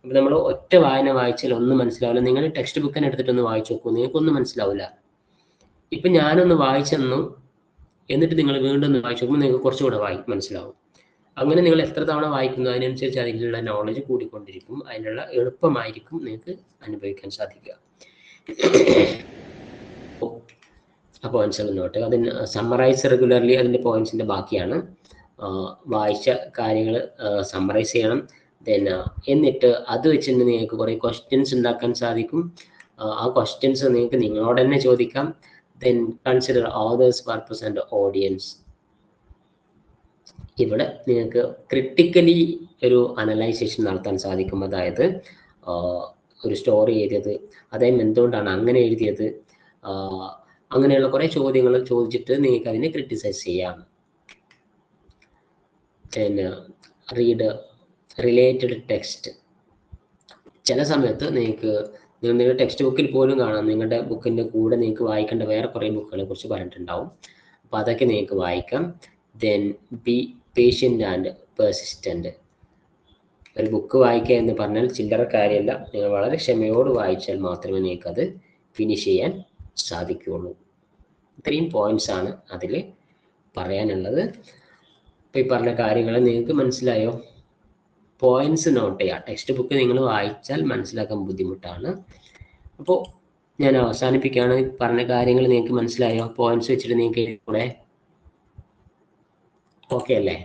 അപ്പം നമ്മൾ ഒറ്റ വായന വായിച്ചാൽ ഒന്നും മനസ്സിലാവില്ല. നിങ്ങൾ ടെക്സ്റ്റ് ബുക്കിനെ എടുത്തിട്ടൊന്ന് വായിച്ചു നോക്കൂ, നിങ്ങൾക്കൊന്നും മനസ്സിലാവില്ല. ഇപ്പം ഞാനൊന്ന് വായിച്ചെന്നു എന്നിട്ട് നിങ്ങൾ വീണ്ടും ഒന്ന് വായിച്ചു നോക്കുമ്പോൾ നിങ്ങൾക്ക് കുറച്ചുകൂടെ മനസ്സിലാവും. അങ്ങനെ നിങ്ങൾ എത്ര തവണ വായിക്കുന്നു അതിനനുസരിച്ച് അതിലുള്ള നോളജ് കൂടിക്കൊണ്ടിരിക്കും, അതിനുള്ള എളുപ്പമായിരിക്കും നിങ്ങൾക്ക് അനുഭവിക്കാൻ സാധിക്കുക. ആ പോയിന്റ്സ് നോട്ട്. അതിന് സമ്മറൈസ് റെഗുലർലി, അതിൻ്റെ പോയിന്റ്സിൻ്റെ ബാക്കിയാണ്. വായിച്ച കാര്യങ്ങൾ സമ്മറൈസ് ചെയ്യണം. ദെൻ എന്നിട്ട് അത് വെച്ചിട്ട് നിങ്ങൾക്ക് കുറേ ക്വസ്റ്റ്യൻസ് ഉണ്ടാക്കാൻ സാധിക്കും. ആ ക്വസ്റ്റ്യൻസ് നിങ്ങൾക്ക് നിങ്ങളോട് തന്നെ ചോദിക്കാം. Then consider authors, purpose and audience. ഇവിടെ നിങ്ങൾക്ക് ക്രിട്ടിക്കലി ഒരു അനലൈസേഷൻ നടത്താൻ സാധിക്കും. അതായത് ഒരു സ്റ്റോറി എഴുതിയത്, അതായത് എന്തുകൊണ്ടാണ് അങ്ങനെ എഴുതിയത്, അങ്ങനെയുള്ള കുറേ ചോദ്യങ്ങൾ ചോദിച്ചിട്ട് നിങ്ങൾക്ക് അതിനെ ക്രിട്ടിസൈസ് ചെയ്യാം. പിന്നെ റീഡ് റിലേറ്റഡ് ടെക്സ്റ്റ്. ചില സമയത്ത് നിങ്ങളുടെ ടെക്സ്റ്റ് ബുക്കിൽ പോലും കാണാം, നിങ്ങളുടെ ബുക്കിൻ്റെ കൂടെ നിങ്ങൾക്ക് വായിക്കേണ്ട വേറെ കുറേ ബുക്കുകളെ കുറിച്ച് പറഞ്ഞിട്ടുണ്ടാവും. അപ്പോൾ അതൊക്കെ നിങ്ങൾക്ക് വായിക്കാം. Then B patient and persistent. ഒരു ബുക്ക് വായിക്കുക എന്ന് പറഞ്ഞാൽ ചില്ലറ കാര്യമല്ല. നിങ്ങൾ വളരെ ക്ഷമയോട് വായിച്ചാൽ മാത്രമേ നിങ്ങൾക്കത് ഫിനിഷ് ചെയ്യാൻ സാധിക്കുകയുള്ളൂ. ഇത്രയും പോയിന്റ്സ് ആണ് അതിൽ പറയാനുള്ളത്. ഇപ്പോൾ ഈ പറഞ്ഞ കാര്യങ്ങൾ നിങ്ങൾക്ക് മനസ്സിലായോ? പോയിന്റ്സ് നോട്ട് ചെയ്യുക. ടെക്സ്റ്റ് ബുക്ക് നിങ്ങൾ വായിച്ചാൽ മനസ്സിലാക്കാൻ ബുദ്ധിമുട്ടാണ്. അപ്പോൾ ഞാൻ അവസാനിപ്പിക്കുകയാണ്. പറഞ്ഞ കാര്യങ്ങൾ നിങ്ങൾക്ക് മനസ്സിലായോ? പോയിന്റ്സ് വെച്ചിട്ട് നിങ്ങൾക്ക് കൂടെ ഓക്കെ അല്ലേ?